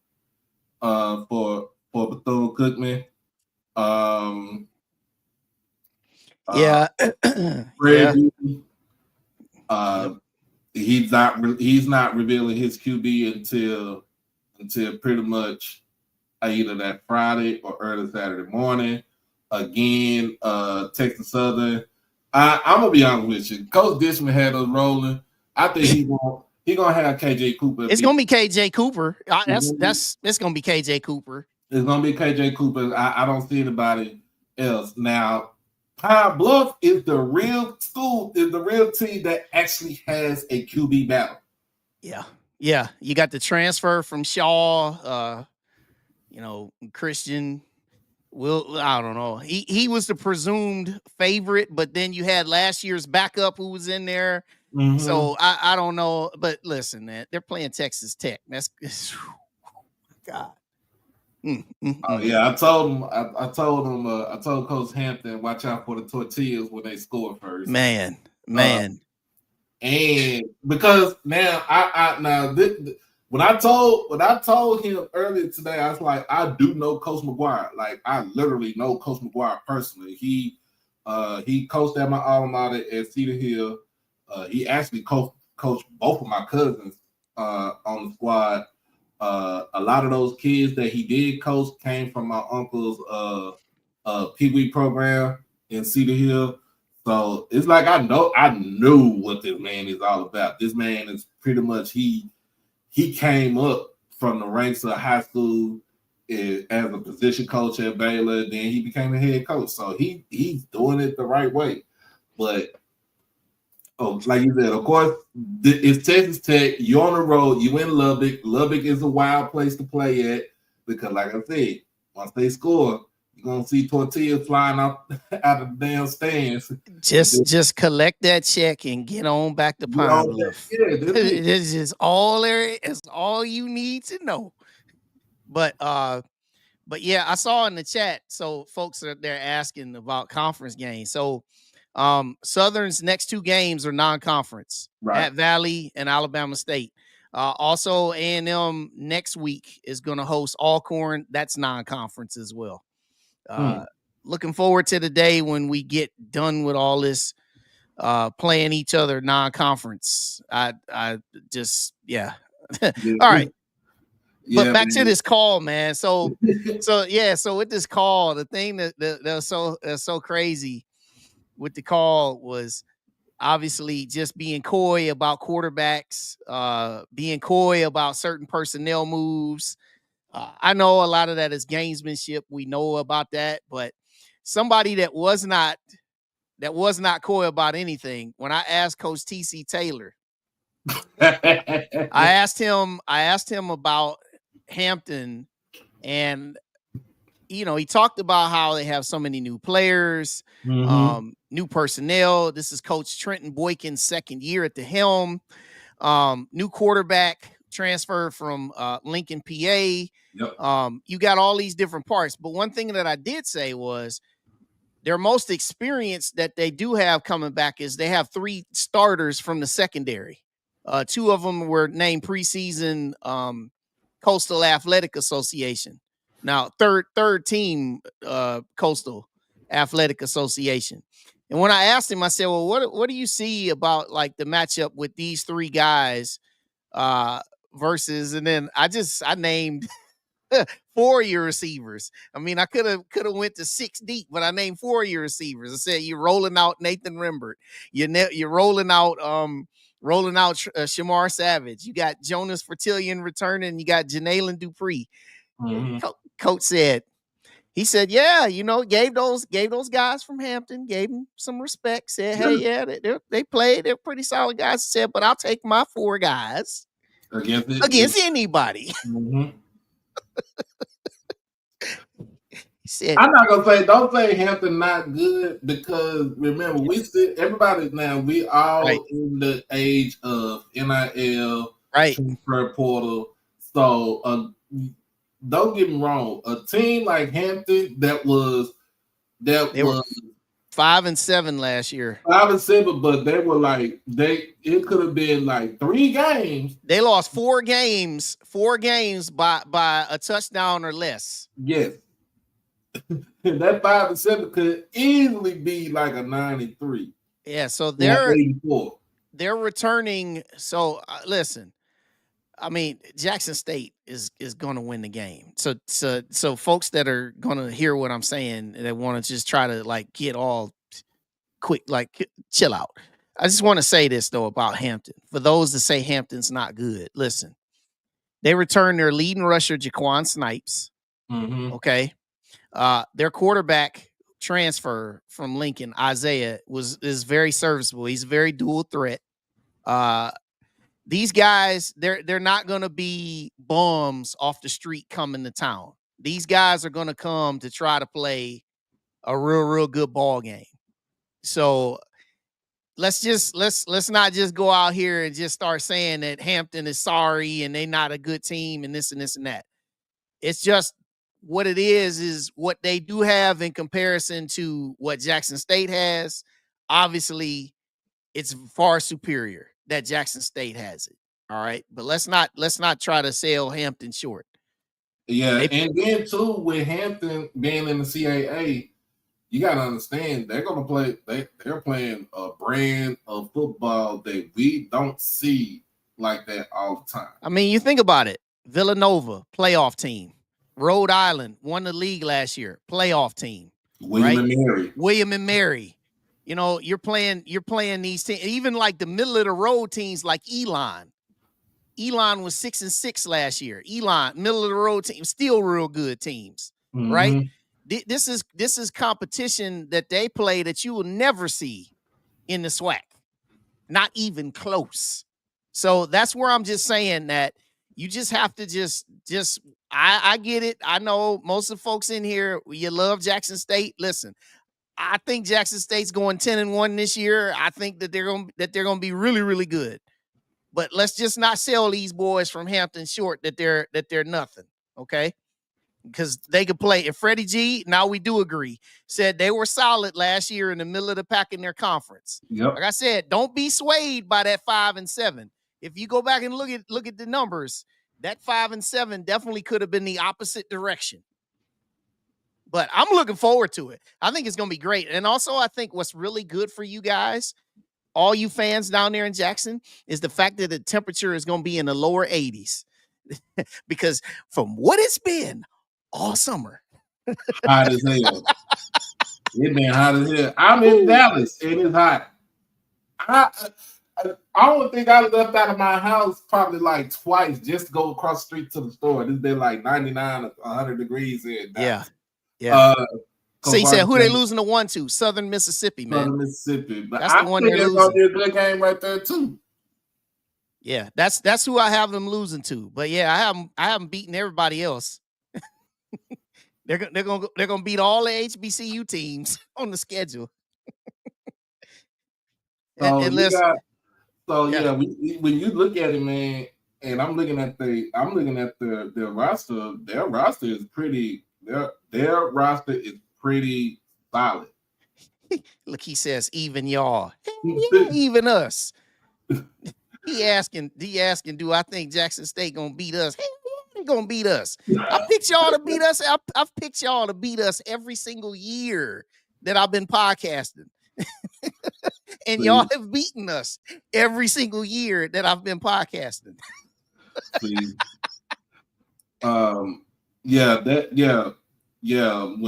for Bethune-Cookman. He's not revealing his QB until pretty much either that Friday or early Saturday morning. Again, Texas Southern. I'm gonna be honest with you. Coach Dishman had us rolling. I think he's gonna have KJ Cooper. It's gonna be KJ Cooper. It's gonna be KJ Cooper. It's gonna be KJ Cooper. I don't see anybody else now. Pine Bluff is the real team that actually has a QB battle. Yeah. You got the transfer from Shaw. Christian. I don't know. He was the presumed favorite, but then you had last year's backup who was in there. Mm-hmm. So I don't know. But listen, man, they're playing Texas Tech. That's God. Oh yeah, I told Coach Hampton, watch out for the tortillas when they score first. Man. And because now when I told him earlier today, I was like, I do know Coach McGuire. Like I literally know Coach McGuire personally. He coached at my alma mater at Cedar Hill. He actually coached both of my cousins on the squad. A lot of those kids that he did coach came from my uncle's Pee Wee program in Cedar Hill. So it's like I knew what this man is all about. This man is pretty much he came up from the ranks of high school as a position coach at Baylor. Then he became a head coach. So he's doing it the right way. But Oh, like you said, of course, it's Texas Tech. You're on the road. You in Lubbock. Lubbock is a wild place to play at because, like I said, once they score, you're gonna see tortillas flying out out of the damn stands. Just collect that check and get on back to Pine Bluff. Yeah, This is all there. It's all you need to know. But yeah, I saw in the chat. So folks are there asking about conference games. So Southern's next two games are non-conference, right, at Valley and Alabama State. Also, A&M next week is going to host Alcorn. That's non-conference as well. Looking forward to the day when we get done with all this playing each other non-conference. I just yeah. All right. Yeah, but back to this call, man. So with this call, the thing that was so crazy with the call was obviously just being coy about quarterbacks, being coy about certain personnel moves. I know a lot of that is gamesmanship. We know about that, but somebody that was not coy about anything. When I asked Coach TC Taylor, I asked him about Hampton, and he talked about how they have so many new players, new personnel. This is Coach Trenton Boykin's second year at the helm. New quarterback transfer from Lincoln, PA. Yep. You got all these different parts, but one thing that I did say was their most experience that they do have coming back is they have 3 starters from the secondary. 2 of them were named preseason Coastal Athletic Association. Now, third team Coastal Athletic Association. And when I asked him, I said, well, what do you see about like the matchup with these 3 guys versus, and then I named 4 of your receivers. I mean, I could have went to 6 deep, but I named 4 of your receivers. I said you're rolling out Nathan Rimbert. You're rolling out Shamar Savage. You got Jonas Fertillion returning. You got Janalen Dupree. Coach said, yeah, gave those guys from Hampton, gave them some respect. Said, hey, yeah, they played. They're pretty solid guys. Said, but I'll take my 4 guys against anybody. He said, I'm not gonna say don't say Hampton not good because remember everybody now we all in the age of NIL, transfer portal. So don't get me wrong, a team like Hampton that was 5-7 last year. 5-7, but they were like it could have been like 3 games. They lost 4 games by a touchdown or less. Yes. That 5-7 could easily be like a 93. Yeah, so they're returning. So listen, I mean, Jackson State is going to win the game. So folks that are going to hear what I'm saying, that want to just try to like get all quick, like chill out. I just want to say this though about Hampton. For those that say Hampton's not good, listen. They returned their leading rusher Jaquan Snipes. Okay. Their quarterback transfer from Lincoln, Isaiah, is very serviceable. He's a very dual threat. These guys, they're not going to be bums off the street coming to town. These guys are going to come to try to play a real good ball game. So let's not just go out here and just start saying that Hampton is sorry and they're not a good team and this and this and that. It's just what it is what they do have in comparison to what Jackson State has. Obviously, it's far superior that Jackson State has it. All right. But let's not try to sell Hampton short. Yeah, and then too, with Hampton being in the CAA, you gotta understand they're gonna play. They're playing a brand of football that we don't see like that all the time. I mean, you think about it: Villanova, playoff team; Rhode Island won the league last year, playoff team. William and Mary. You're playing these teams, even like the middle of the road teams like Elon. Elon was 6-6 last year. Elon, middle of the road team, still real good teams, right? This is competition that they play that you will never see in the SWAC. Not even close. So that's where I'm just saying that you just have to just I get it. I know most of the folks in here, you love Jackson State. Listen, I think Jackson State's going 10-1 this year. I think that they're gonna be really, really good. But let's just not sell these boys from Hampton short that they're nothing. Okay. Because they could play. If Freddie G, now we do agree, said they were solid last year in the middle of the pack in their conference. Yep. Like I said, don't be swayed by that 5-7. If you go back and look at the numbers, that 5-7 definitely could have been the opposite direction. But I'm looking forward to it. I think it's going to be great. And also, I think what's really good for you guys, all you fans down there in Jackson, is the fact that the temperature is going to be in the lower 80s. Because from what it's been all summer. Hot as hell. It's been hot as hell. I'm in Dallas and it's hot. I don't think I left out of my house probably like twice just to go across the street to the store. It's been like 99 or 100 degrees in Dallas. Yeah. So he said, who they losing to 1-2? Southern Mississippi, man. Southern Mississippi. But that's I the one think they're it's going to be a good game right there, too. Yeah, that's who I have them losing to. But yeah, I haven't beaten everybody else. they're gonna beat all the HBCU teams on the schedule. So when you look at it, man, and I'm looking at their roster. Their roster is pretty. Their roster is pretty solid. Look, he says even y'all, yeah, even us. He asking, do I think Jackson State gonna beat us? Hey, they gonna beat us. I picked y'all to beat us. I've picked y'all to beat us every single year that I've been podcasting. And y'all have beaten us every single year that I've been podcasting. When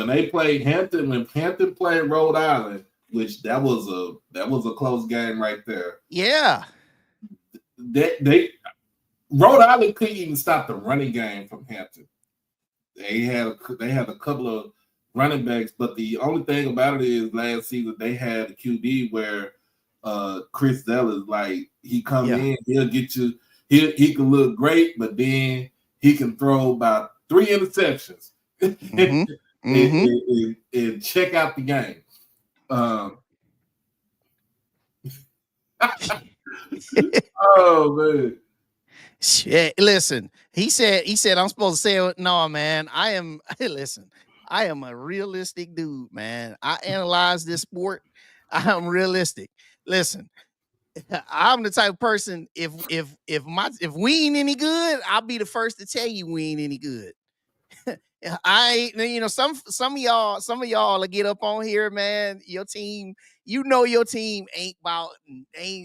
they played Hampton, when Hampton played Rhode Island, which that was a close game right there. Yeah. Rhode Island couldn't even stop the running game from Hampton. They had a couple of running backs, but the only thing about it is last season they had a QB where Chris Zeller, like he come in, he'll get you, he can look great, but then he can throw about 3 interceptions and check out the game. Oh man. Shit. Listen, he said I'm supposed to say no, man. I am a realistic dude, man. I analyze this sport. I'm realistic. Listen, I'm the type of person, if we ain't any good, I'll be the first to tell you we ain't any good. Some of y'all will get up on here, man. Your team, your team ain't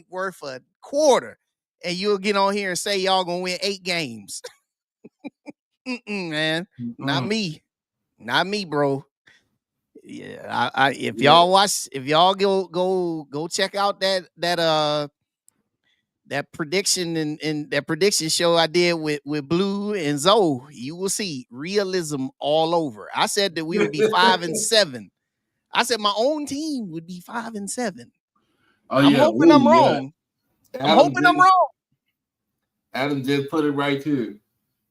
worth a quarter, and you'll get on here and say y'all gonna win 8 games. Man, not me, bro. Yeah, if y'all go check out that prediction and that prediction show I did with Blue and Zoe, you will see realism all over. I said that we would be 5-7. I said my own team would be 5-7. I'm hoping I'm wrong. I'm wrong. Adam just put it right here.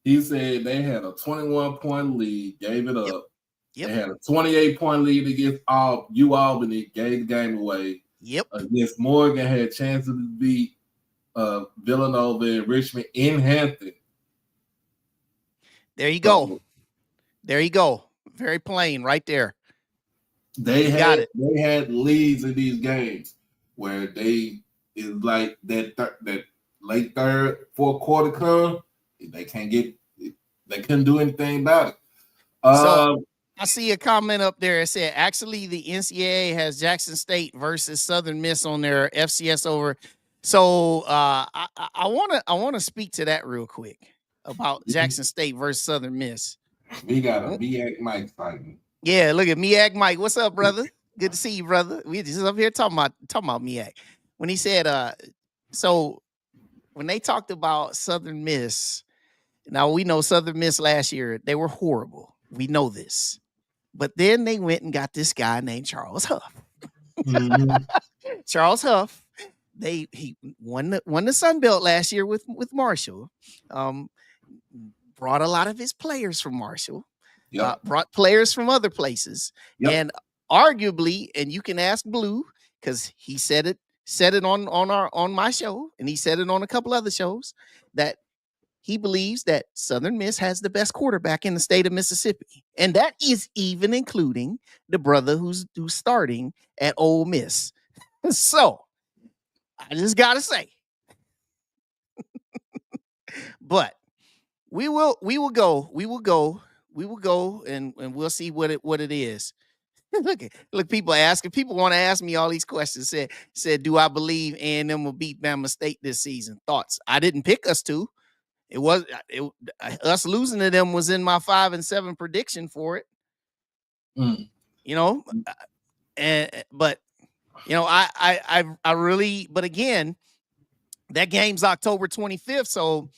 He said they had a 21-point lead, gave it up. Yep. They had a 28-point lead against Albany, gave the game away. Yep. Against Morgan, had chances to beat Villanova and Richmond in Hampton. There you go. Very plain right there. They had leads in these games where they is like that late third, fourth quarter come, they couldn't do anything about it. So I see a comment up there. It said, actually, the NCAA has Jackson State versus Southern Miss on their FCS over. So I want to speak to that real quick about Jackson State versus Southern Miss. We got a MEAC Mike fighting. Yeah, look at MEAC Mike. What's up, brother? Good to see you, brother. We just up here talking about MEAC. When he said, so when they talked about Southern Miss, now we know Southern Miss last year, they were horrible. We know this. But then they went and got this guy named Charles Huff. Mm-hmm. Charles Huff he won the Sun Belt last year with Marshall. Brought a lot of his players from Marshall. Yep. Brought players from other places, and arguably, and you can ask Blue because he said it on my show, and he said it on a couple other shows that he believes that Southern Miss has the best quarterback in the state of Mississippi, and that is even including the brother who's starting at Ole Miss. So I just gotta say, but we will go, and we'll see what it is. look, people want to ask me all these questions. Said, do I believe A&M will beat Bama State this season? Thoughts? I didn't pick us to. It was us losing to them was in my 5-7 prediction for it. You know, but you know, I really, but again, that game's October 25th. So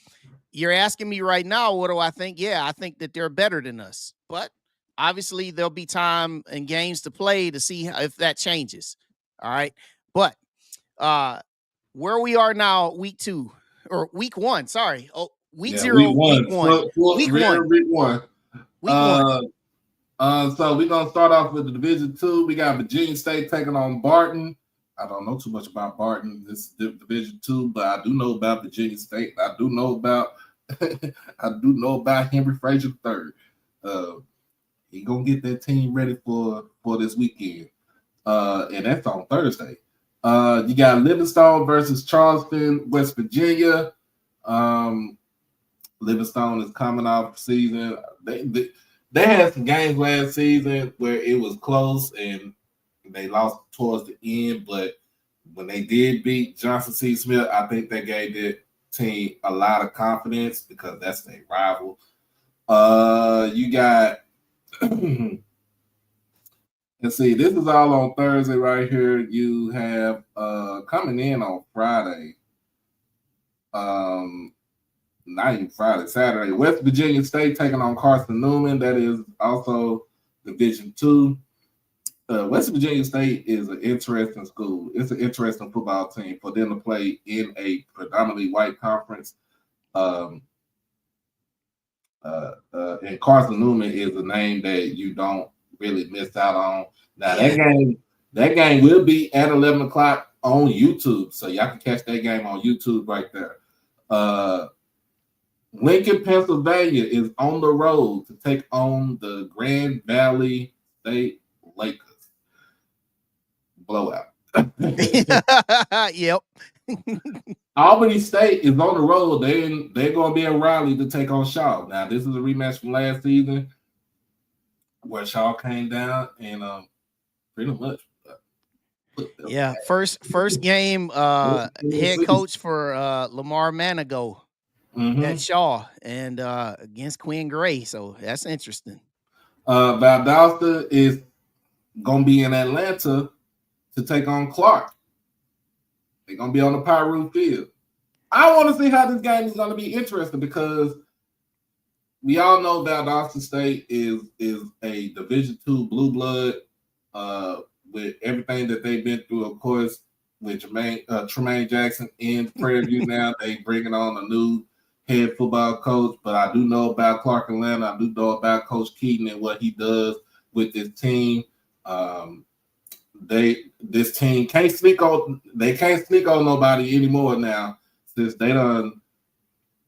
you're asking me right now, what do I think? Yeah, I think that they're better than us, but obviously there'll be time and games to play to see if that changes. All right. But where we are now, week 2 or week 1, sorry. Oh, week 0, week 1. Week 1. So we're gonna start off with the Division 2. We got Virginia State taking on Barton. I don't know too much about Barton. This is Division 2, but I do know about Virginia State. I do know about Henry Frazier III. He gonna get that team ready for this weekend. And that's on Thursday. You got Livingstone versus Charleston, West Virginia. Livingstone is coming off season. They had some games last season where it was close and they lost towards the end, but when they did beat Johnson C. Smith, I think they gave the team a lot of confidence because that's their rival. You got let's see, this is all on Thursday right here. You have coming in on Friday. Not even Friday, Saturday. West Virginia State taking on Carson Newman. That is also Division 2. West Virginia State is an interesting school. It's an interesting football team for them to play in a predominantly white conference. And Carson Newman is a name that you don't really miss out on. Now that game will be at 11 o'clock on YouTube, so y'all can catch that game on YouTube right there. Lincoln, Pennsylvania is on the road to take on the Grand Valley State Lakers. Blowout. Yep. Albany State is on the road. They're going to be in Raleigh to take on Shaw. Now, this is a rematch from last season where Shaw came down and pretty much. Yeah, first game head coach for Lamar Manigo at Shaw and against Quinn Gray. So that's interesting. Valdosta is going to be in Atlanta to take on Clark. They're going to be on the Pyru Field. I want to see how this game is going to be interesting because we all know Valdosta State is a Division II blue blood with everything that they've been through, of course, with Tremaine Jackson in Prairie View now. They bringing on a new head football coach, but I do know about Clark Atlanta. I do know about Coach Keaton and what he does with this team. This team can't sneak on nobody anymore now since they done.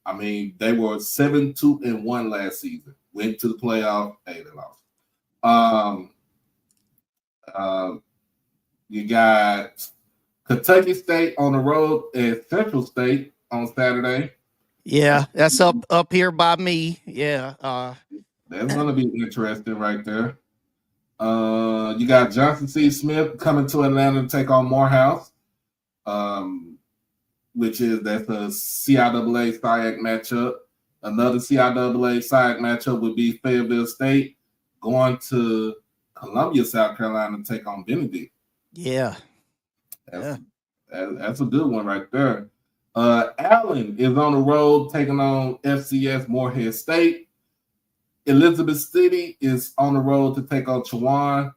I mean, they were 7-2-1 last season. Went to the playoff. Hey, they lost. You got Kentucky State on the road at Central State on Saturday. Yeah, that's up here by me. Yeah. That's going to be interesting right there. You got Johnson C. Smith coming to Atlanta to take on Morehouse, that's a CIAA SIAC matchup. Another CIAA SIAC matchup would be Fayetteville State going to Columbia, South Carolina to take on Benedict. Yeah. That's a good one right there. Allen is on the road taking on FCS Morehead State. Elizabeth City is on the road to take on Chowan.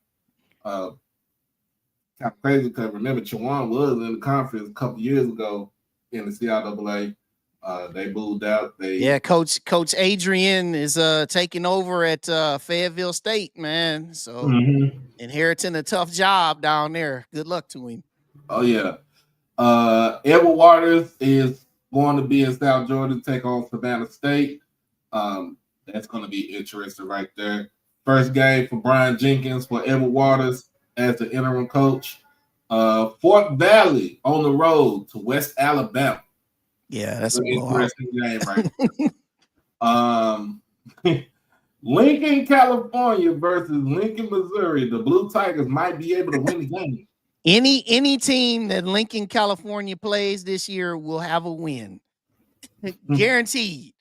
kind of crazy because remember, Chowan was in the conference a couple years ago in the CIAA. They moved out. Coach Adrian is taking over at Fayetteville State, man. So inheriting a tough job down there. Good luck to him. Oh yeah. Edward Waters is going to be in South Georgia to take on Savannah State. That's going to be interesting right there. First game for Brian Jenkins for Edward Waters as the interim coach. Fort Valley on the road to West Alabama. Yeah, that's an interesting game right there. Lincoln, California versus Lincoln, Missouri. The Blue Tigers might be able to win the game. Any team that Lincoln, California plays this year will have a win. Guaranteed.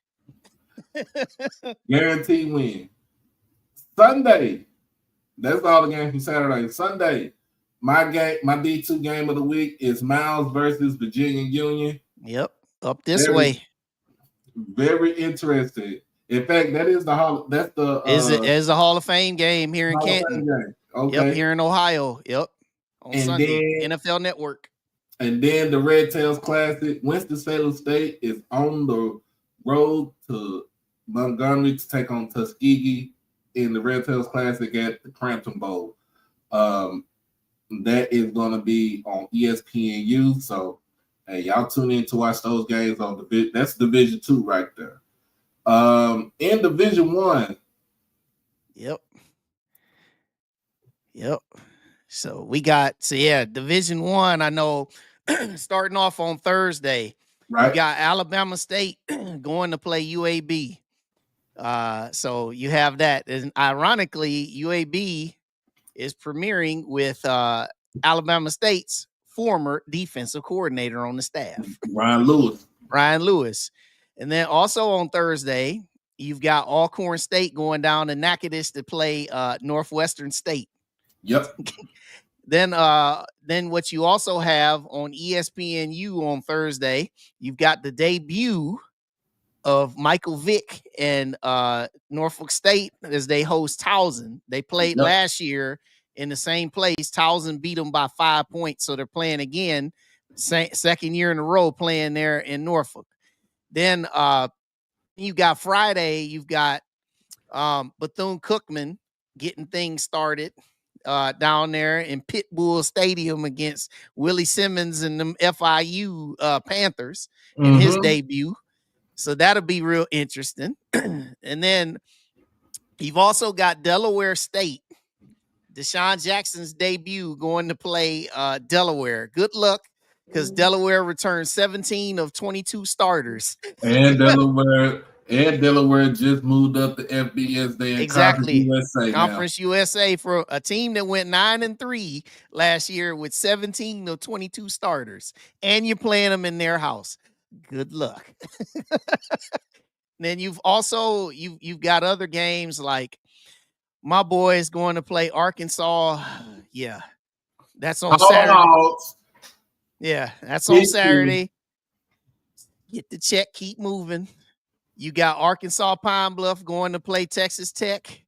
Guaranteed win. Sunday. That's all the games from Saturday. Sunday. My D2 game of the week is Miles versus Virginia Union. Yep. Up this way. Very interesting. In fact, that is the Hall of Fame game here in Canton. Okay. Yep, here in Ohio. Yep. On Sunday, NFL Network. And then the Red Tails Classic. Winston-Salem State is on the road to Montgomery to take on Tuskegee in the Red Tails Classic at the Crampton Bowl. That is going to be on ESPNU. So, hey, y'all tune in to watch those games on that's Division 2 right there. In Division 1. Yep. So we got Division 1. I know starting off on Thursday. Right. We got Alabama State going to play UAB. So you have that. And ironically, UAB is premiering with Alabama State's former defensive coordinator on the staff, Ryan Lewis. And then also on Thursday, you've got Alcorn State going down to Natchitoches to play Northwestern State. Yep. Then what you also have on ESPNU on Thursday, you've got the debut of Michael Vick and Norfolk State as they host Towson. They played last year in the same place. Towson beat them by 5 points, so they're playing again, second year in a row playing there in Norfolk. Then you got Friday, you've got Bethune-Cookman getting things started down there in Pitbull Stadium against Willie Simmons and them FIU Panthers in his debut. So that'll be real interesting. And then you've also got Delaware State, Deshaun Jackson's debut, going to play Delaware. Good luck, because Delaware returned 17 of 22 starters. And Delaware just moved up to FBS. They exactly. Conference USA for a team that went 9-3 last year with 17 of 22 starters. And you're playing them in their house. Good luck. Then you've also you've got other games like my boys going to play Arkansas. Yeah. That's on Saturday. Yeah, that's on Saturday. Get the check, keep moving. You got Arkansas Pine Bluff going to play Texas Tech.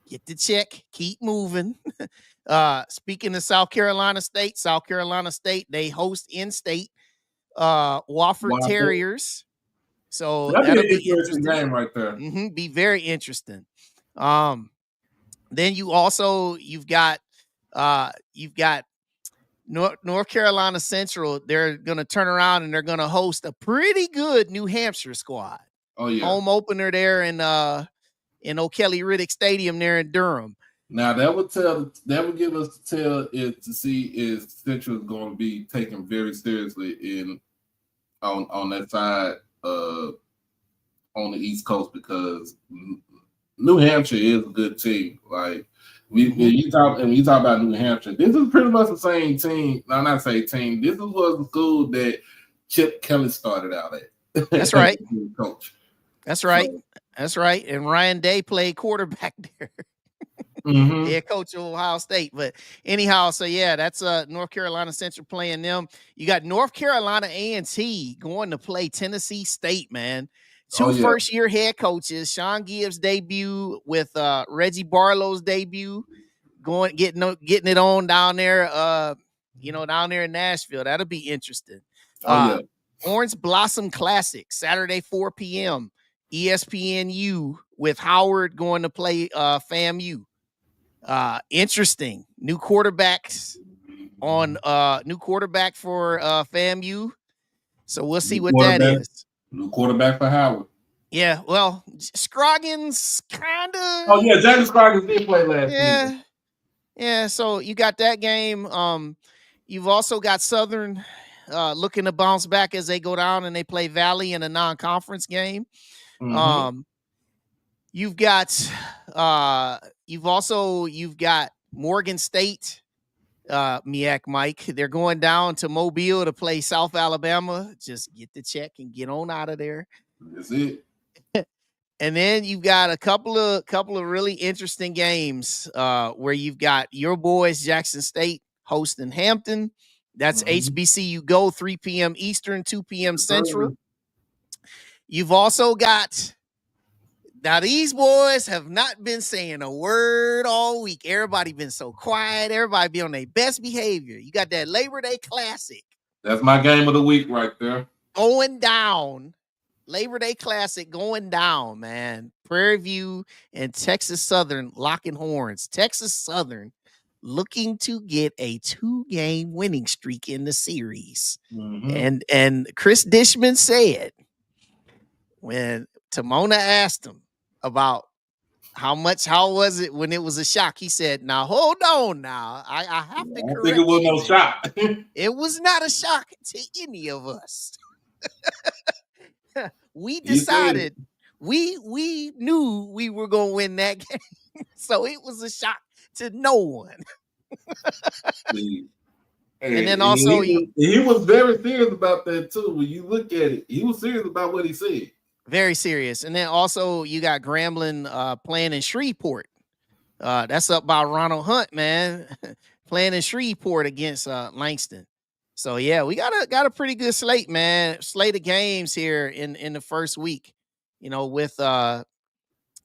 Get the check, keep moving. Speaking of South Carolina State, they host in-state Wofford Terriers. So that'll be interesting game right there. Be very interesting. Then you've got North Carolina Central. They're going to turn around and they're going to host a pretty good New Hampshire squad. Oh yeah, home opener there in O'Kelly Riddick Stadium there in Durham. Now that would give us to tell is to see if Central is going to be taken very seriously on that side on the East Coast, because New Hampshire is a good team. Like when you talk about New Hampshire, this is pretty much the same team. No, not same team. This was the school that Chip Kelly started out at. That's right, coach. That's right. So, that's right. And Ryan Day played quarterback there. Head coach of Ohio State. But anyhow, so yeah, that's North Carolina Central playing them. You got North Carolina A&T going to play Tennessee State, man. Two first-year head coaches, Sean Gibbs' debut with Reggie Barlow's debut, getting it on down there down there in Nashville. That'll be interesting. Oh yeah. Orange Blossom Classic, Saturday, 4 p.m. ESPNU with Howard going to play FAMU. Interesting. New quarterback for FAMU. So we'll see what that is. New quarterback for Howard. Yeah, well, Scroggins kind of. Oh yeah, James Scroggins did play last season. Yeah. So you got that game. You've also got Southern looking to bounce back as they go down and they play Valley in a non-conference game. Mm-hmm. You've got Morgan State, MEAC Mike. They're going down to Mobile to play South Alabama. Just get the check and get on out of there. That's it. And then you've got a couple of really interesting games where you've got your boys Jackson State hosting Hampton. That's HBCU Go, 3 p.m. Eastern, 2 p.m. Central. You've also got, now these boys have not been saying a word all week. Everybody been so quiet. Everybody be on their best behavior. You got that Labor Day Classic. That's my game of the week right there. Going down. Labor Day Classic going down, man. Prairie View and Texas Southern locking horns. Texas Southern looking to get a 2-game winning streak in the series. And Chris Dishman said when Timona asked him about how was it when it was a shock, he said, now hold on now. I have to correct. I think it was no shock. It was not a shock to any of us. We decided we knew we were going to win that game. So it was a shock to no one. And then also he was very serious about that too. When you look at it, he was serious about what he said. Very serious. And then also you got Grambling playing in Shreveport. That's up by Ronald Hunt, man. Playing in Shreveport against Langston. So yeah, we got a pretty good slate, man. Slate of games here in the first week. With that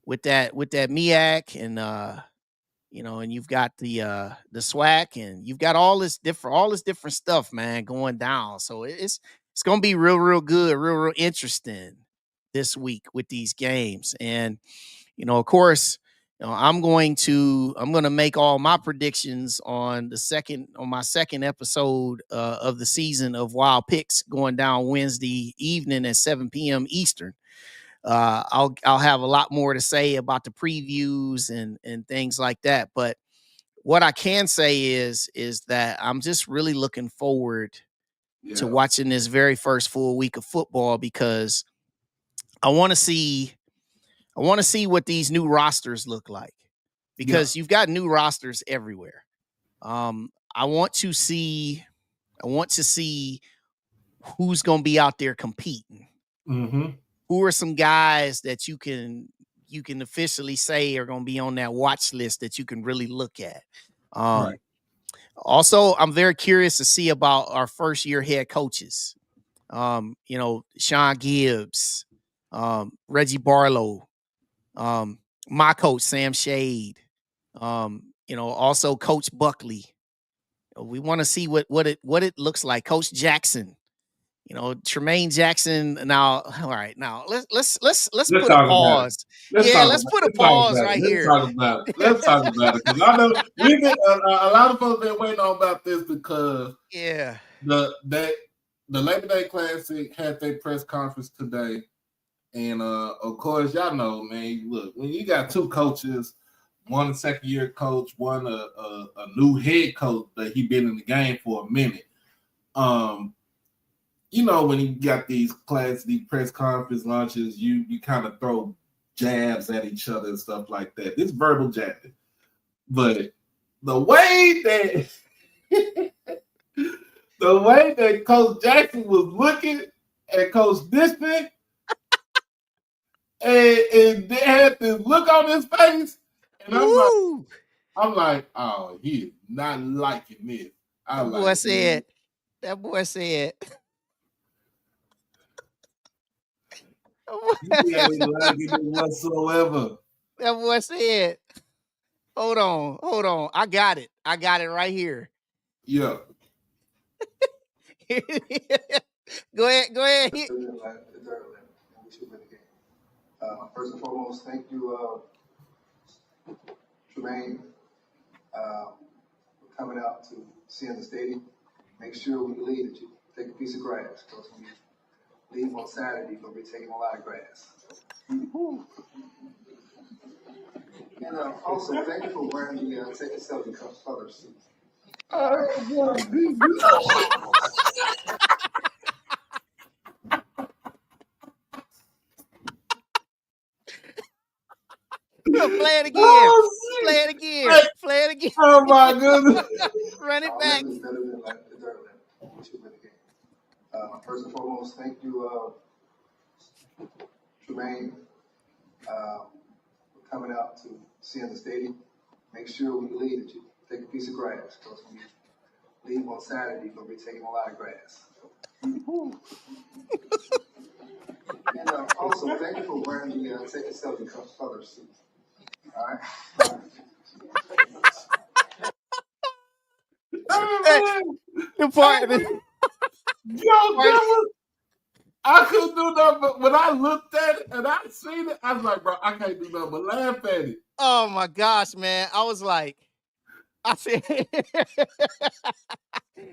MEAC and and you've got the SWAC and you've got all this different stuff, man, going down. So it's gonna be real good, real interesting this week with these games. And of course, I'm going to make all my predictions on my second episode of the season of Wild Picks going down Wednesday evening at 7 p.m. Eastern. I'll have a lot more to say about the previews and things like that. But what I can say is that I'm just really looking forward to watching this very first full week of football, because I want to see what these new rosters look like, because you've got new rosters everywhere. I want to see who's going to be out there competing. Who are some guys that you can officially say are going to be on that watch list that you can really look at. Right. Also, I'm very curious to see about our first year head coaches. Sean Gibbs, Reggie Barlow, my coach Sam Shade, also Coach Buckley. We want to see what it looks like. Coach Jackson, Tremaine Jackson. Now, all right, now let's put a pause. Let's put a pause right here. Let's talk about it, because I know we've been a lot of folks been waiting on about this, because the Labor Day Classic had their press conference today. And of course, y'all know, man, look, when you got two coaches, one a second-year coach, one a new head coach that he been in the game for a minute. When you got these press conference launches, you kind of throw jabs at each other and stuff like that. This verbal jabbing. But the way that Coach Jackson was looking at Coach Dishman, and they had this look on his face, and I'm like, oh, he is not liking this. That boy said. He ain't liking it whatsoever. That boy said, hold on. I got it right here. Yeah. Go ahead. First and foremost, thank you, Tremaine, for coming out to see in the stadium. Make sure when you leave that you take a piece of grass, because when you leave on Saturday, you're going to be taking a lot of grass. And also, thank you for wearing the Take a Selfie color suit. Play it again. Oh, Play it again. Hey. Play it again. Oh my goodness. Run it back. Better than like the dirt lap. We should win the game. First and foremost, thank you, Tremaine, for coming out to see in the stadium. Make sure when you leave that you take a piece of grass, because when you leave on Saturday, you're going to be taking a lot of grass. And also, thank you for wearing the Take a Selfie color suit. All right? The part. I couldn't do nothing, but when I looked at it and I seen it, I was like, bro, I can't do nothing but laugh at it. Oh my gosh, man. I said,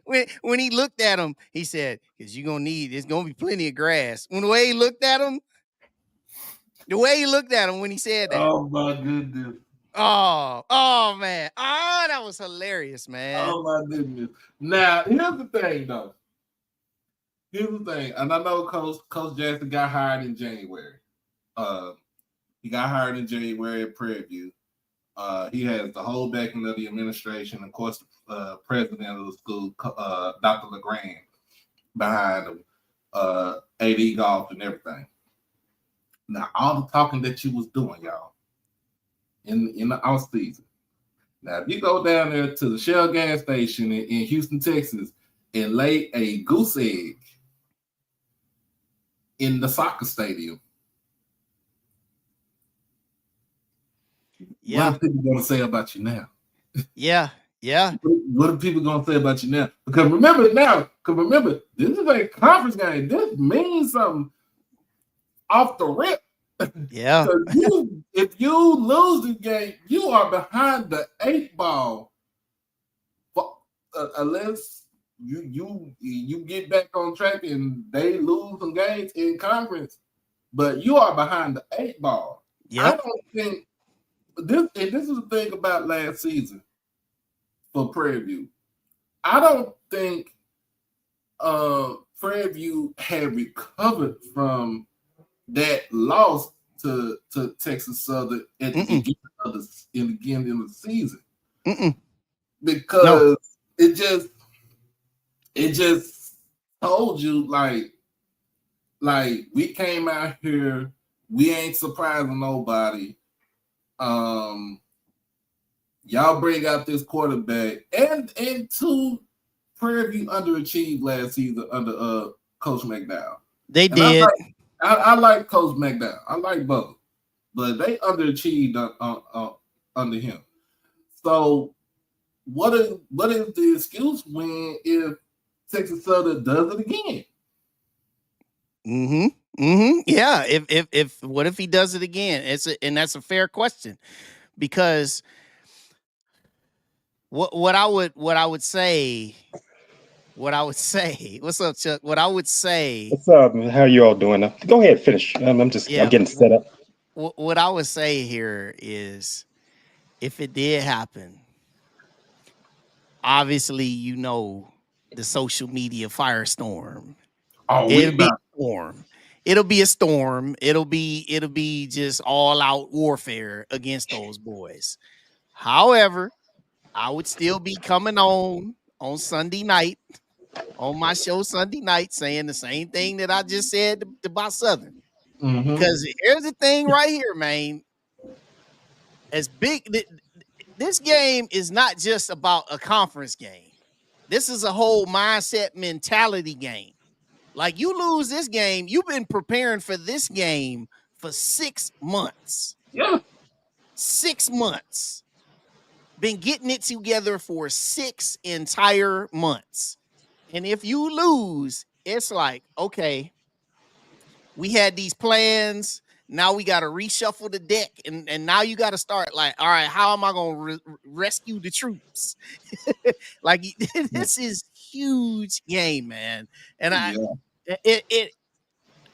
when he looked at him, he said, because you're going to there's going to be plenty of grass. When the way he looked at him when he said that. Oh my goodness. Oh man. Oh, that was hilarious, man. Oh my goodness. Now, here's the thing, though. And I know Coach Jackson got hired in January. He got hired in January at Prairie View. He has the whole backing of the administration, of course, the president of the school, Dr. LeGrand, behind him, AD golf and everything. Now, all the talking that you was doing, y'all, in the off season. Now, if you go down there to the Shell gas station in Houston, Texas, and lay a goose egg in the soccer stadium, yeah, what are people going to say about you now? Yeah. What are people going to say about you now? Because remember, this is a conference game. This means something off the rip. Yeah. So if you lose the game, you are behind the 8 ball. Unless you get back on track and they lose some games in conference, but you are behind the 8 ball. Yep. I don't think this is the thing about last season for Prairie View. I don't think Prairie View had recovered from that loss to Texas Southern at the beginning of the season. Because it just told you like we came out here, we ain't surprising nobody. Y'all bring out this quarterback and two Prairie View underachieved last season under Coach McDowell. They did. I like Coach McDowell. I like both, but they underachieved under him. So what is the excuse if Texas Southern does it again? Yeah. If what if he does it again? And that's a fair question, because what I would say. What's up, Chuck? What I would say. What's up? How you all doing? Go ahead, finish. I'm getting set up. What I would say here is, if it did happen, obviously, the social media firestorm. Oh, it'll be a storm. It'll be just all out warfare against those boys. However, I would still be coming on Sunday night, on my show Sunday night, saying the same thing that I just said about Southern. Because here's the thing right here, man. As big, this game is not just about a conference game. This is a whole mindset mentality game. Like, you lose this game, you've been preparing for this game for 6 months. Yeah. 6 months. Been getting it together for 6 entire months. And if you lose, it's like, okay, we had these plans. Now we got to reshuffle the deck, and now you got to start like, all right, how am I going to rescue the troops? Like this is huge game, man. And it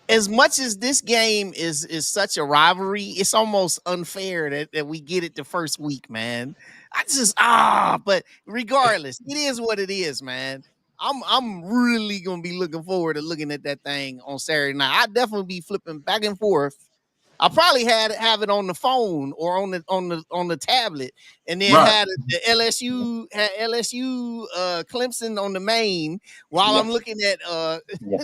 as much as this game is such a rivalry, it's almost unfair that we get it the first week, man. I just but regardless, it is what it is, man. I'm really gonna be looking forward to looking at that thing on Saturday night. I definitely be flipping back and forth. I probably have it on the phone or on the tablet, and then Right. had the LSU Clemson on the main while I'm looking at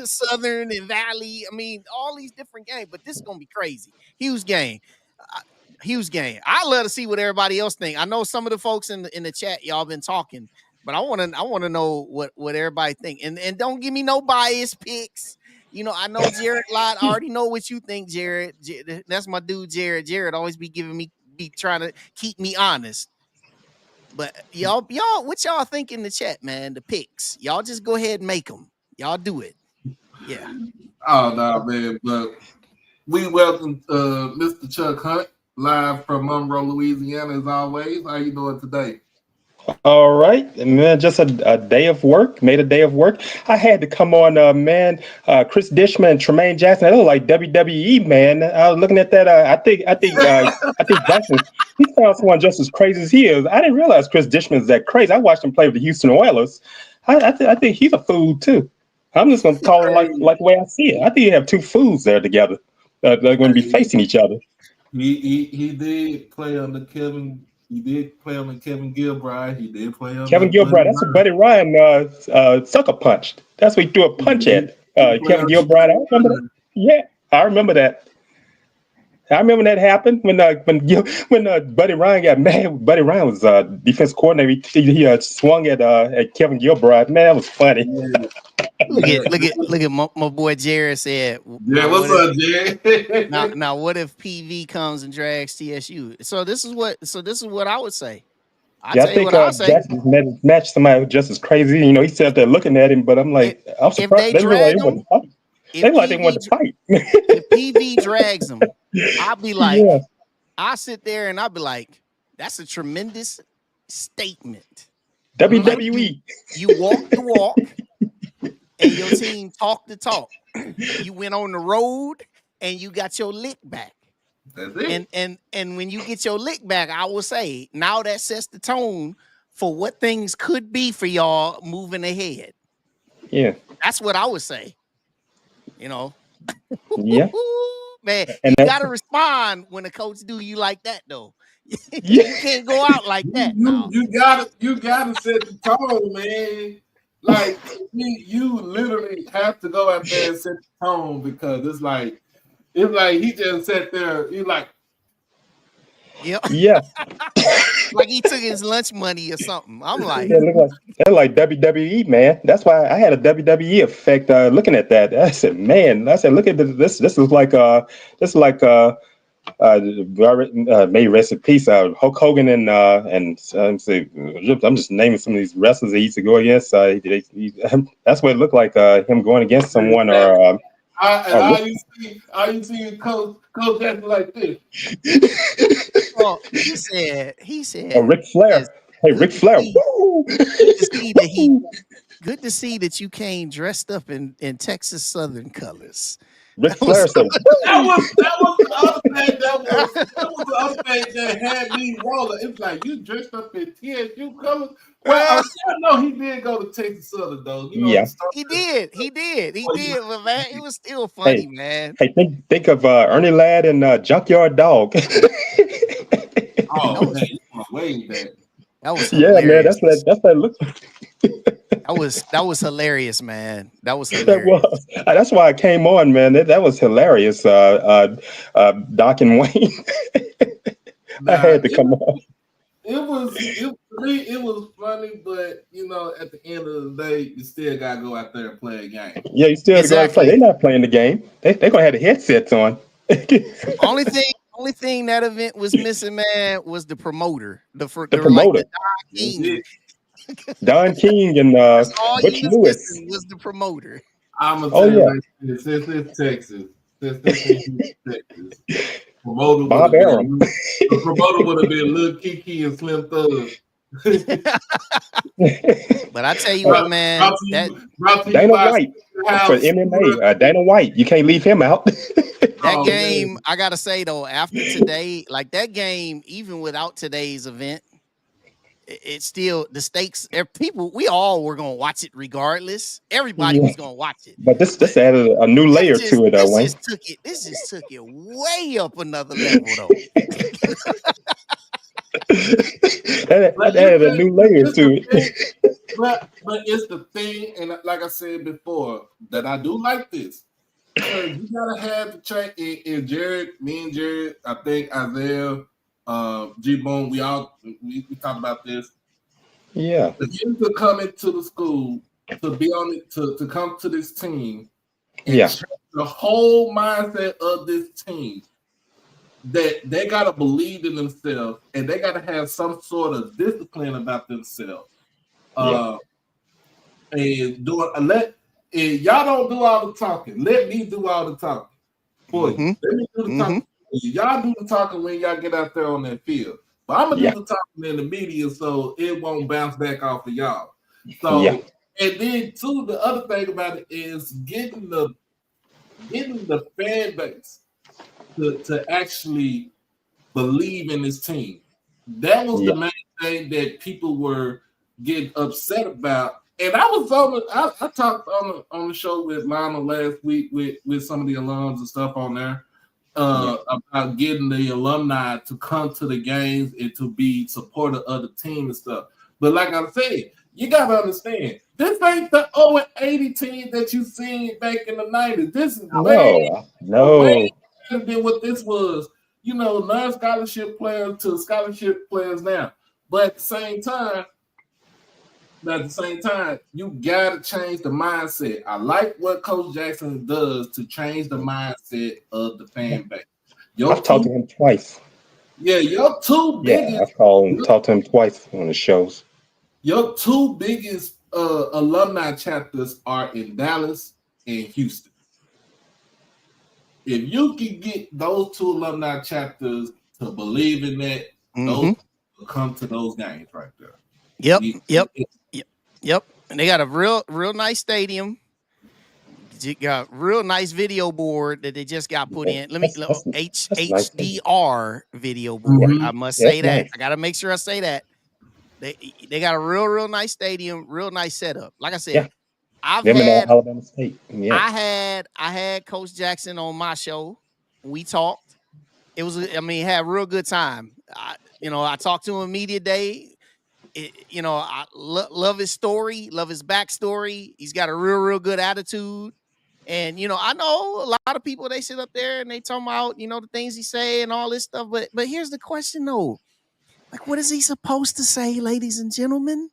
Southern and Valley. I mean, all these different games, but this is gonna be crazy. Huge game. Huge game. I love to see what everybody else think. I know some of the folks in the chat, y'all been talking, but I want to know what everybody think. And don't give me no bias picks. You know, I know Jared Lott. I already know what you think, Jared. That's my dude, Jared. Jared always be trying to keep me honest. But y'all, what y'all think in the chat, man? The picks, y'all just go ahead and make them. Y'all do it. Yeah. Oh no, man. But we welcome Mr. Chuck Hunt live from Monroe, Louisiana, as always. How you doing today? All right, man. Just a day of work. Made a day of work. I had to come on, man. Chris Dishman and Tremaine Jackson. They look like WWE, man. I was looking at that. I think Jackson. He sounds someone just as crazy as he is. I didn't realize Chris Dishman is that crazy. I watched him play with the Houston Oilers. I think he's a fool too. I'm just gonna call it like the way I see it. I think you have two fools there together. They're going to be facing each other. He did play under Kevin. He did play on the Kevin Gilbride. He did play on Kevin Gilbride. That's what Buddy Ryan sucker punched. That's what he threw a punch at. Kevin Gilbride. I remember that. Yeah, I remember that. I remember that happened when Buddy Ryan got mad. Buddy Ryan was defense coordinator. He swung at Kevin Gilbride. Man, that was funny. Look at my boy Jared said. Yeah, what's up, Jared? now, what if PV comes and drags TSU? So this is what I would say. I think Jackson matched somebody just as crazy. You know, he sat there looking at him, but I'm like, I'm surprised. They wanted to fight. If PV drags him, I'll be like, I'll sit there and I'll be like, that's a tremendous statement. WWE. You walk the walk. And your team talk the talk. You went on the road and you got your lick back. That's it. And when you get your lick back, I will say now that sets the tone for what things could be for y'all moving ahead. Yeah, that's what I would say. You know, yeah, man, and you gotta respond when a coach do you like that though. You can't go out like that. You gotta set the tone, man. Like you literally have to go out there and set the tone because it's like he just sat there. He's like, yeah, like he took his lunch money or something. I'm like, they're like WWE, man. That's why I had a WWE effect looking at that. I said, look at this. This is like may rest in peace. Hulk Hogan and I'm just naming some of these wrestlers that he used to go against. That's what it looked like. Him going against someone or. All you see Coach acting like this. Well, he said. Ric Flair. Hey, Ric Flair. Good to see that you came dressed up in Texas Southern colors. Ric Flair said, that was the other thing that had me rolling. It's like you dressed up in TSU colors. Well, no, he did go to Texas Southern though. You know, he did. But man, it was still funny, man. Hey, think of Ernie Ladd and Junkyard Dog. Oh man, way back. That was hilarious. Man. That's what it looks like. That was hilarious, man. That was hilarious. That's why I came on, man. That was hilarious. Doc and Wayne. I had to come on. It was funny, but you know, at the end of the day, you still gotta go out there and play a game. Yeah, you still gotta play. They're not playing the game. They're gonna have the headsets on. Only thing that event was missing, man, was the promoter. The promoter. Don King and That's all Butch you was Lewis. missing was the promoter. I'm gonna Oh tell you yeah, like this, since it's Texas, since this in Houston, Texas, promoter would Bob have Arum. been the promoter would have been Lil Kiki and Slim Thug. But I tell you brought, what, man, brought to that you, brought to you Dana by White for House. MMA. Dana White, you can't leave him out. that Oh, game, man. I gotta say though, after today, like that game, even without today's event, it's still the stakes. People, we all were gonna watch it regardless. Everybody Yeah. was gonna watch it. But But this added a new layer to it, this Wayne. just took it. This just took it way up another level though. But That added a new layer it's the to thing, it. but it's the thing, and like I said before, that I do like this. Because you gotta have the track in Jared, me and Jared, I think Isaiah, G Bone, we talked about this. Yeah. For him to come into the school, to be on it, to come to this team and Yeah. change the whole mindset of this team, that they gotta believe in themselves and they gotta have some sort of discipline about themselves. Yeah. And doing and y'all don't do all the talking. Let me do all the talking for you. Let me do the talking for you. Y'all do the talking when y'all get out there on that field. But I'm gonna Yeah. do the talking in the media so it won't bounce back off of y'all. Yeah. So and then too, the other thing about it is getting the fan base to actually believe in this team. That was Yeah. the main thing that people were getting upset about. And I was I talked on the show with Lionel last week with some of the alums and stuff on there about getting the alumni to come to the games and to be supportive of the team and stuff. But like I said, you gotta understand, this ain't the 0-80 team that you seen back in the 90s. This is way No. better than what this was. You know, non-scholarship players to scholarship players now. But at the same time, you gotta change the mindset. I like what Coach Jackson does to change the mindset of the fan base. I've talked to him twice. Your two Yeah, biggest, I've called and talked to him twice on the shows. your two biggest alumni chapters are in Dallas and Houston. If you can get those two alumni chapters to believe in that, those will come to those games right there. Yep. And they got a real nice stadium. You got real nice video board that they just got put in. That's nice. HDR video board. I must say that. Nice. I gotta make sure I say that. They got a real nice stadium, real nice setup. Like I said, I've Them in had Alabama State. Yeah. I had Coach Jackson on my show. We talked. It was, I mean, had a real good time. I talked to him media day. I love his story, love his backstory. He's got a real good attitude. And I know a lot of people, they sit up there and they talk about the things he say and all this stuff. But here's the question though, like, what is he supposed to say, ladies and gentlemen?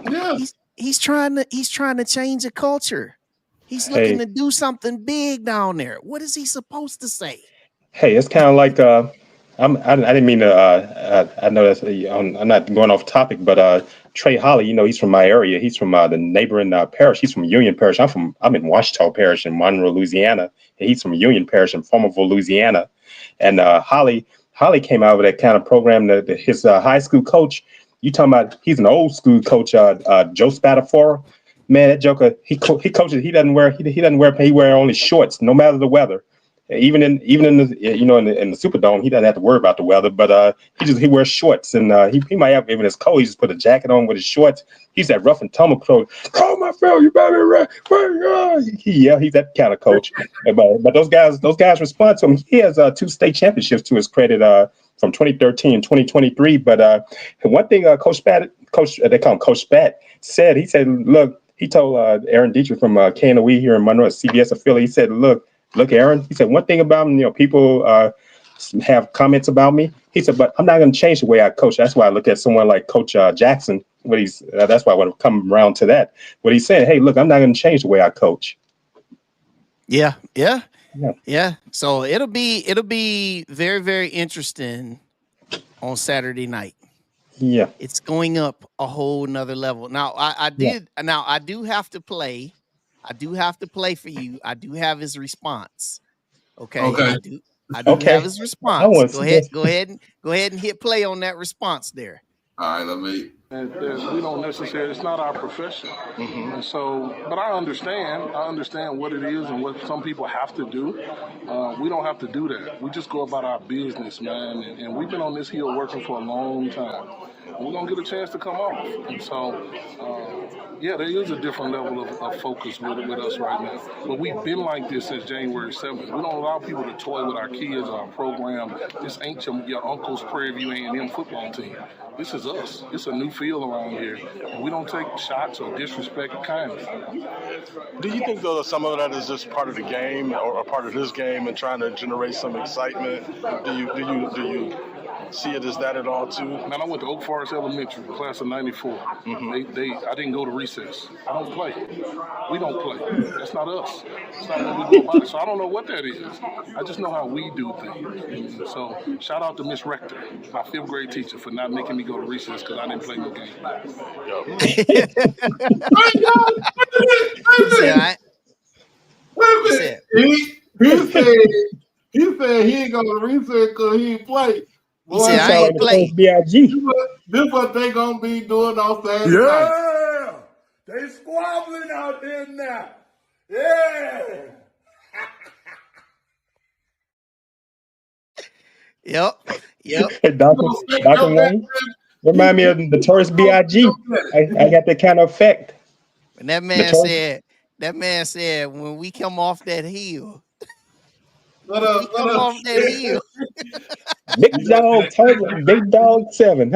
Yeah. He's trying to change a culture. He's looking to do something big down there. What is he supposed to say? Hey, it's kind of like I didn't mean to. I know that's I'm not going off topic, but Trey Holly, he's from my area. He's from the neighboring parish. He's from Union Parish. I'm in Washita Parish in Monroe, Louisiana. And he's from Union Parish in Farmerville, Louisiana. And Holly came out with that kind of program that his high school coach. You talking about? He's an old school coach, Joe Spatafora. Man, that joker, he coaches. He doesn't wear only shorts, no matter the weather. Even in the in the Superdome, he doesn't have to worry about the weather. But he wears shorts, and he might have, even it's cold, he just put a jacket on with his shorts. He's that rough and tumble coach. Call my fellow, you better right. He's that kind of coach. But those guys respond to him. He has 2 state championships to his credit from 2013 and 2023. But one thing Coach Spat, they call him Coach Spat, said, he said, look, he told Aaron Dietrich from KNOE here in Monroe, CBS affiliate, he said, look, Aaron, he said, one thing about him, people have comments about me. He said, but I'm not going to change the way I coach. That's why I look at someone like Coach Jackson. That's why I want to come around to that. What he's saying, hey, look, I'm not going to change the way I coach. Yeah. So it'll be very, very interesting on Saturday night. Yeah. It's going up a whole nother level. Now, I do have to play. I do have to play for you. I do have his response. Okay, Okay. I do have his I response. want to Go see ahead, this. go ahead and hit play on that response there. All right, let me. And we don't necessarily, it's not our profession. And so, but I understand what it is and what some people have to do. We don't have to do that. We just go about our business, man. And we've been on this hill working for a long time. And we're going to get a chance to come off. And so, yeah, there is a different level of focus with us right now. But we've been like this since January 7th. We don't allow people to toy with our kids, our program. This ain't your uncle's Prairie View A&M football team. This is us. It's a new field around here. And we don't take shots or disrespect kindly. Do you think, though, that some of that is just part of the game or part of this game and trying to generate some excitement? Do you see it as that at all, too? Man, I went to Oak Forest Elementary, class of 94. I didn't go to recess. I don't play. We don't play. That's not us. That's not what we go about it. So I don't know what that is. I just know how we do things. And so shout out to Miss Rector, my 5th grade teacher, for not making me go to recess because I didn't play no game. He said he ain't gonna research because he ain't play. He said I ain't play. This what they gonna be doing on Saturday night. Yeah, they squabbling out there now. Yeah. Yep. Hey, Dr. Wayne, remind me of Notorious B.I.G. I got that kind of effect. And that man said, when we come off that hill, Big dog 7.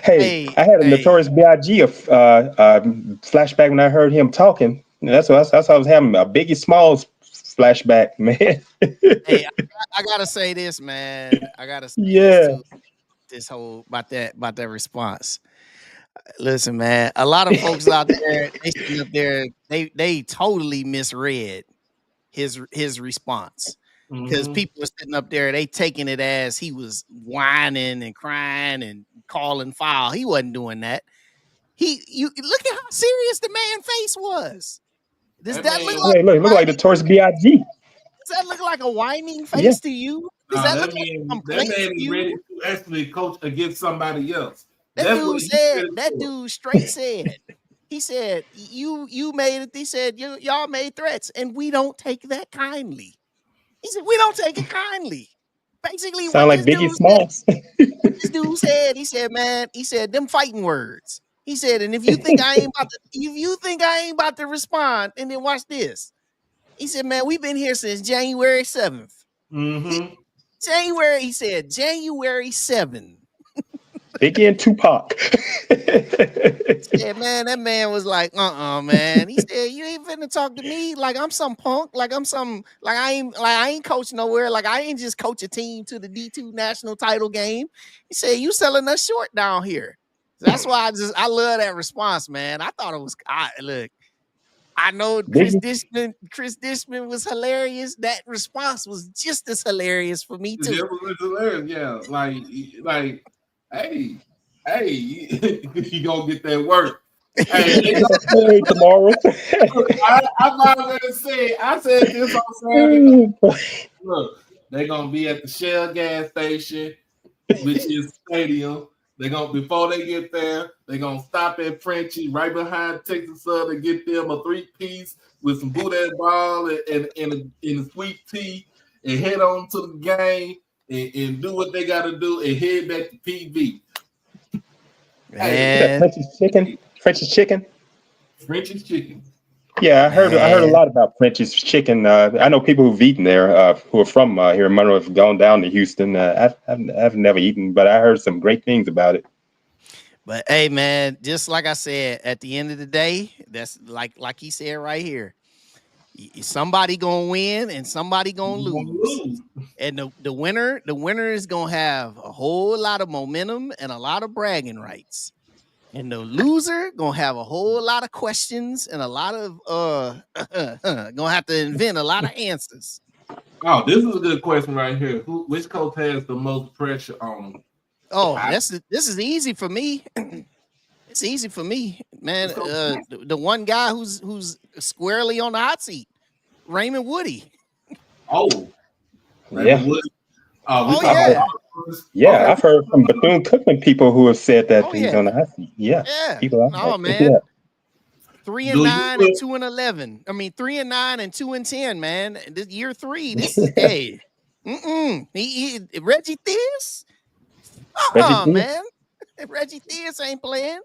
Hey, I had a Notorious B.I.G. flashback when I heard him talking. That's what I was having, a Biggie Smalls flashback, man. Hey, I gotta say this, man. I gotta say this too. This whole about that response. Listen, man, a lot of folks out there, they sitting up there, they totally misread his response. Because people are sitting up there, they taking it as he was whining and crying and calling foul. He wasn't doing that. You look at how serious the man's face was. Does that look like the Notorious B.I.G.? Does that look like a whining face to you? Does that look like a complaint that man to is you? ready to actually coach against somebody else. That dude straight said, he said, you made it. He said, y'all made threats, and we don't take that kindly. He said, we don't take it kindly. Basically, sound like Biggie Smalls. What this dude said, he said, man, he said, them fighting words. He said, and if you think I ain't about to respond, and then watch this. He said, man, we've been here since January 7th. He said, January 7th. Biggie and Tupac. Yeah, man, that man was like, man. He said, you ain't finna talk to me like I'm some punk, like I ain't coach nowhere, like I ain't just coach a team to the D2 national title game. He said, you selling us short down here. That's why I love that response, man. I thought it was I know Chris Dishman was hilarious. That response was just as hilarious for me too. It was hilarious, yeah. Like, hey, you gonna get that work. Hey, tomorrow. I'm not gonna say. I said this on Saturday. Look, they're gonna be at the Shell gas station, which is stadium. They're gonna before they get there, they're gonna stop at Frenchie right behind Texas Southern, get them a 3-piece with some boudin ball and a sweet tea, and head on to the game and do what they gotta do and head back to PV. Man. French's chicken. French's chicken. Yeah, I heard a lot about French's chicken. I know people who've eaten there, who are from here in Monroe, have gone down to Houston. I've never eaten, but I heard some great things about it. But hey, man, just like I said, at the end of the day, that's like he said right here. Somebody gonna win and somebody gonna lose. And the winner is gonna have a whole lot of momentum and a lot of bragging rights. And the loser gonna have a whole lot of questions and a lot of gonna have to invent a lot of answers. Oh, this is a good question right here. Which coach has the most pressure on him? Oh, this is easy for me. It's easy for me, man. The one guy who's squarely on the hot seat, Raymond Woody. Oh, Yeah. Raymond Wood. We Oh talking I've heard, yeah, about yeah, okay. I've heard from Bethune-Cookman people who have said that oh he's on yeah, the hot seat. Yeah, yeah. people like No that. man, Yeah. 3 and Do you 9 and feel 2 and 11. I mean 3 and 9 and 2 and 10. Man, this year 3. This is hey. He Reggie Theus. Reggie Theus, Man. Reggie Theus ain't playing.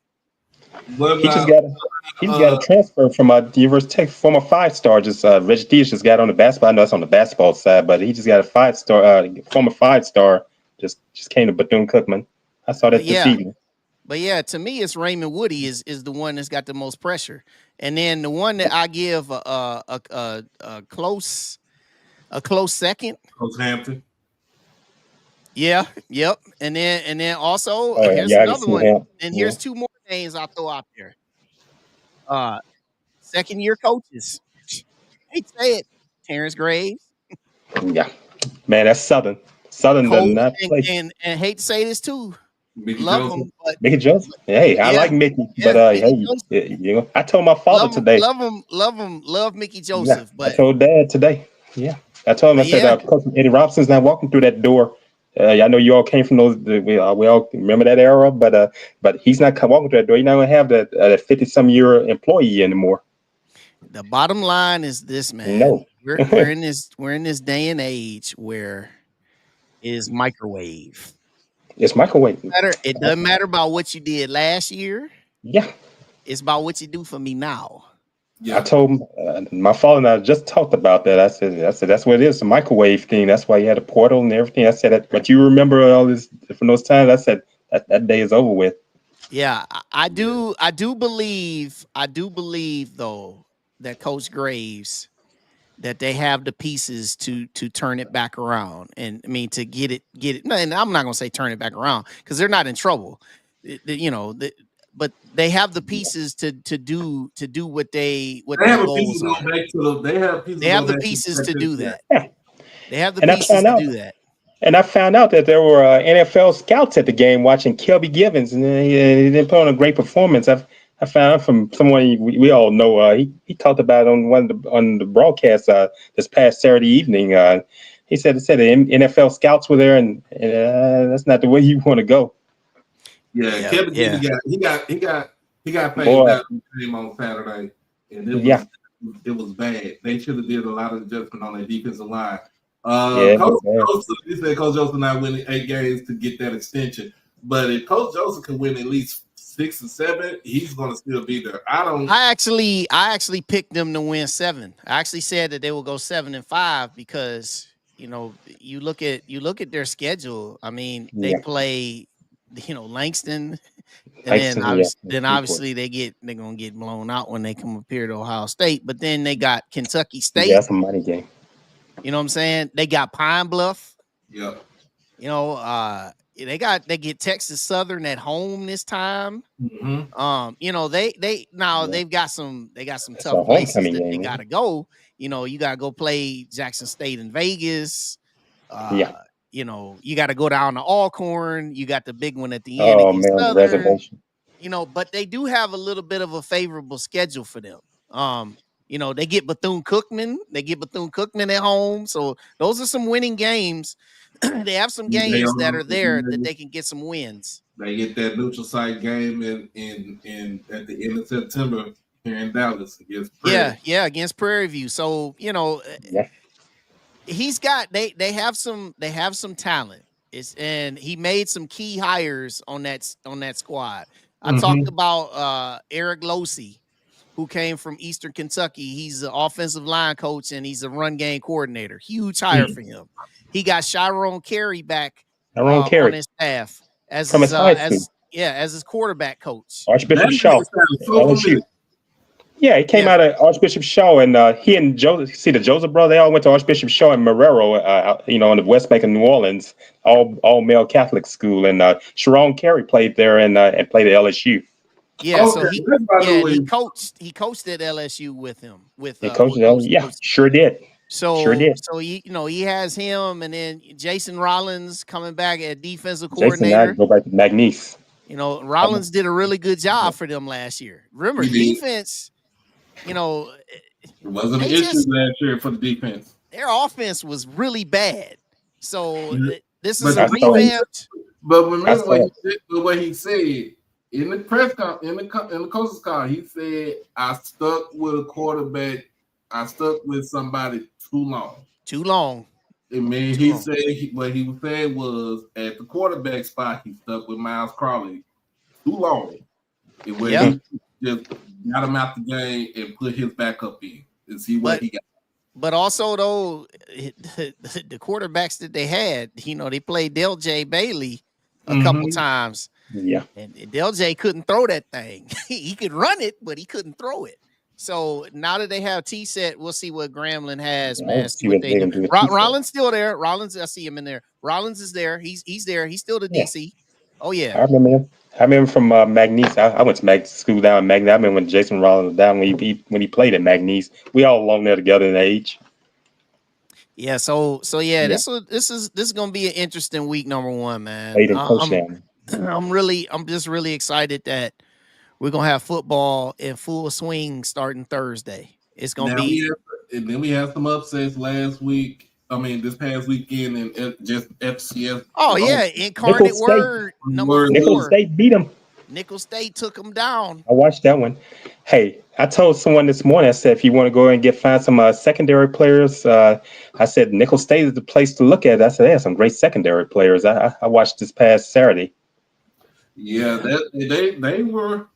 what he just about got a transfer from University of Texas, former 5-star. Just Reggie Theus just got on the basketball. I know that's on the basketball side, but he just got a 5-star, former 5-star. Just came to Bethune-Cookman. I saw But that this yeah, evening. to me, it's Raymond Woody is the one that's got the most pressure, and then the one that I give a close second. Coach Hampton? Yeah, yep, and then also Oh here's yeah, I can another see one, him. and Yeah, here's 2 more names I'll throw out there. Uh, second year coaches. Hate to say it, Terrence Graves, yeah, man, that's Southern. Southern does Cole, not and play. hate to say this too. Mickey Love Joseph? him, but Mickey Joseph. Hey, I yeah, like Mickey, but Mickey hey, Joseph. I told my father today. Love Mickey Yeah, Joseph, I but told Dad today. Yeah, I told him. I said, yeah, Coach Eddie Robson's not walking through that door. I know you all came from those. We all remember that era, but he's not walking through that door. You're not gonna have that 50-some-year employee anymore. the bottom line is this, man. No, We're in this day and age where it is microwave. it's microwave. It doesn't matter about what you did last year. Yeah, It's about what you do for me now. I Yeah. told him, my father and I just talked about that. I said that's what it is, the microwave thing. That's why you had a portal and everything. I said, but you remember all this from those times? I said that day is over with. Yeah, Yeah. I do believe though that Coach Graves, that they have the pieces to turn it back around, and I mean to get it. No, and I'm not gonna say turn it back around because they're not in trouble, but they have the pieces to do what They their have a piece goals to go are. back to they have pieces They to have go the back to pieces to protect do themselves. that. Yeah, They have the and I pieces found to out. do that. And I found out that there were NFL scouts at the game watching Kelby Givens, and he didn't put on a great performance. I found out from someone we all know. He talked about it on the broadcast this past Saturday evening. He said the NFL scouts were there, and that's not the way you want to go, Yeah, Yeah, Kevin yeah, Giddy he got phased boy. out of the game on Saturday, and Yeah, it was bad. They should have did a lot of adjustment on their defensive line. yeah, it was Coach bad. Joseph, he said Coach Joseph not winning 8 games to get that extension, but if Coach Joseph can win at least 6 or 7, he's going to still be there. I actually picked them to win 7. I actually said that they will go 7-5 because you look at their schedule. I mean, they Yeah, play Langston, and then Langston. Yeah, Newport. obviously they're gonna get blown out when they come up here to Ohio State. But then they got Kentucky Yeah, State. that's a money game. You know what I'm saying? They got Pine Bluff. Yep. They get Texas Southern at home this time. Mm-hmm. They've got some It's tough a places homecoming that they game, gotta go. You gotta go play Jackson State in Vegas. yeah. You gotta go down to Alcorn. You got the big one at the end Oh against man, the Southern. reservation. But they do have a little bit of a favorable schedule for them. They get Bethune-Cookman. They get Bethune-Cookman at home. So those are some winning games. They have some games that are there that they can get some wins. They get that neutral site game in at the end of September here in Dallas against Prairie. Yeah, against Prairie View. So, Yeah. they have some talent. And he made some key hires on that squad. I talked Mm-hmm. about Eric Losey, who came from Eastern Kentucky. He's an offensive line coach and he's a run game coordinator. Huge hire for him. He got Chiron Carey back Tyrone on Carey his staff as from his high school, as his quarterback coach. That Archbishop name Shaw, sounds so LSU. familiar. Yeah, he came Yeah, out of Archbishop Shaw, and he and Joseph, see the Joseph brother, they all went to Archbishop Shaw and Marrero, on the West Bank of New Orleans, all male Catholic school, and Sharon Carey played there and played at LSU. yeah. So Okay, he that's about the and way. he coached at LSU with him with He coached at Coach LSU. Yeah, Losey. sure did. Sure did. So he has him, and then Jason Rollins coming back at defensive Jason, I coordinator. go back to McNeese. Rollins did a really good job for them last year. Remember, defense, It wasn't an they issue just last year for the defense. their offense was really bad. So this is But a I saw it. revamped. But I remember saw it. what he said in the press in the coach's car. He said, "I stuck with a quarterback. I stuck with somebody too long." Too long. And man, Too he long. said what he said was at the quarterback spot. He stuck with Miles Crowley too long, and where Yeah. he just got him out the game and put his backup in and see what But he got. but also though, the quarterbacks that they had, they played Del J. Bailey a couple times, Yeah. and Del J. couldn't throw that thing. He could run it, but he couldn't throw it. So now that they have T-Set, we'll see what Grambling has, man. Let's See what they they're do. gonna do with T-Set. Rollins still there. Rollins, I see him in there. Rollins is there. He's there. He's still the Yeah. DC. Oh yeah. I remember him. I remember from McNeese. I went to school down in McNeese. I remember when Jason Rollins was down when he played at McNeese. We all along there together in age. Yeah, so yeah, Yeah. this is gonna be an interesting week, number one, man. Played and coached down. I'm just really excited that we're gonna have football in full swing starting Thursday. It's gonna be And then we had some upsets last week. I mean, this past weekend and just FCS. oh yeah, Incarnate Nicholls State. Word number Nicholls 4. State beat him. Nicholls State took them down. I watched that one. Hey, I told someone this morning. I said, if you want to go and find some secondary players, I said Nicholls State is the place to look at. I said they have some great secondary players. I watched this past Saturday. Yeah, they were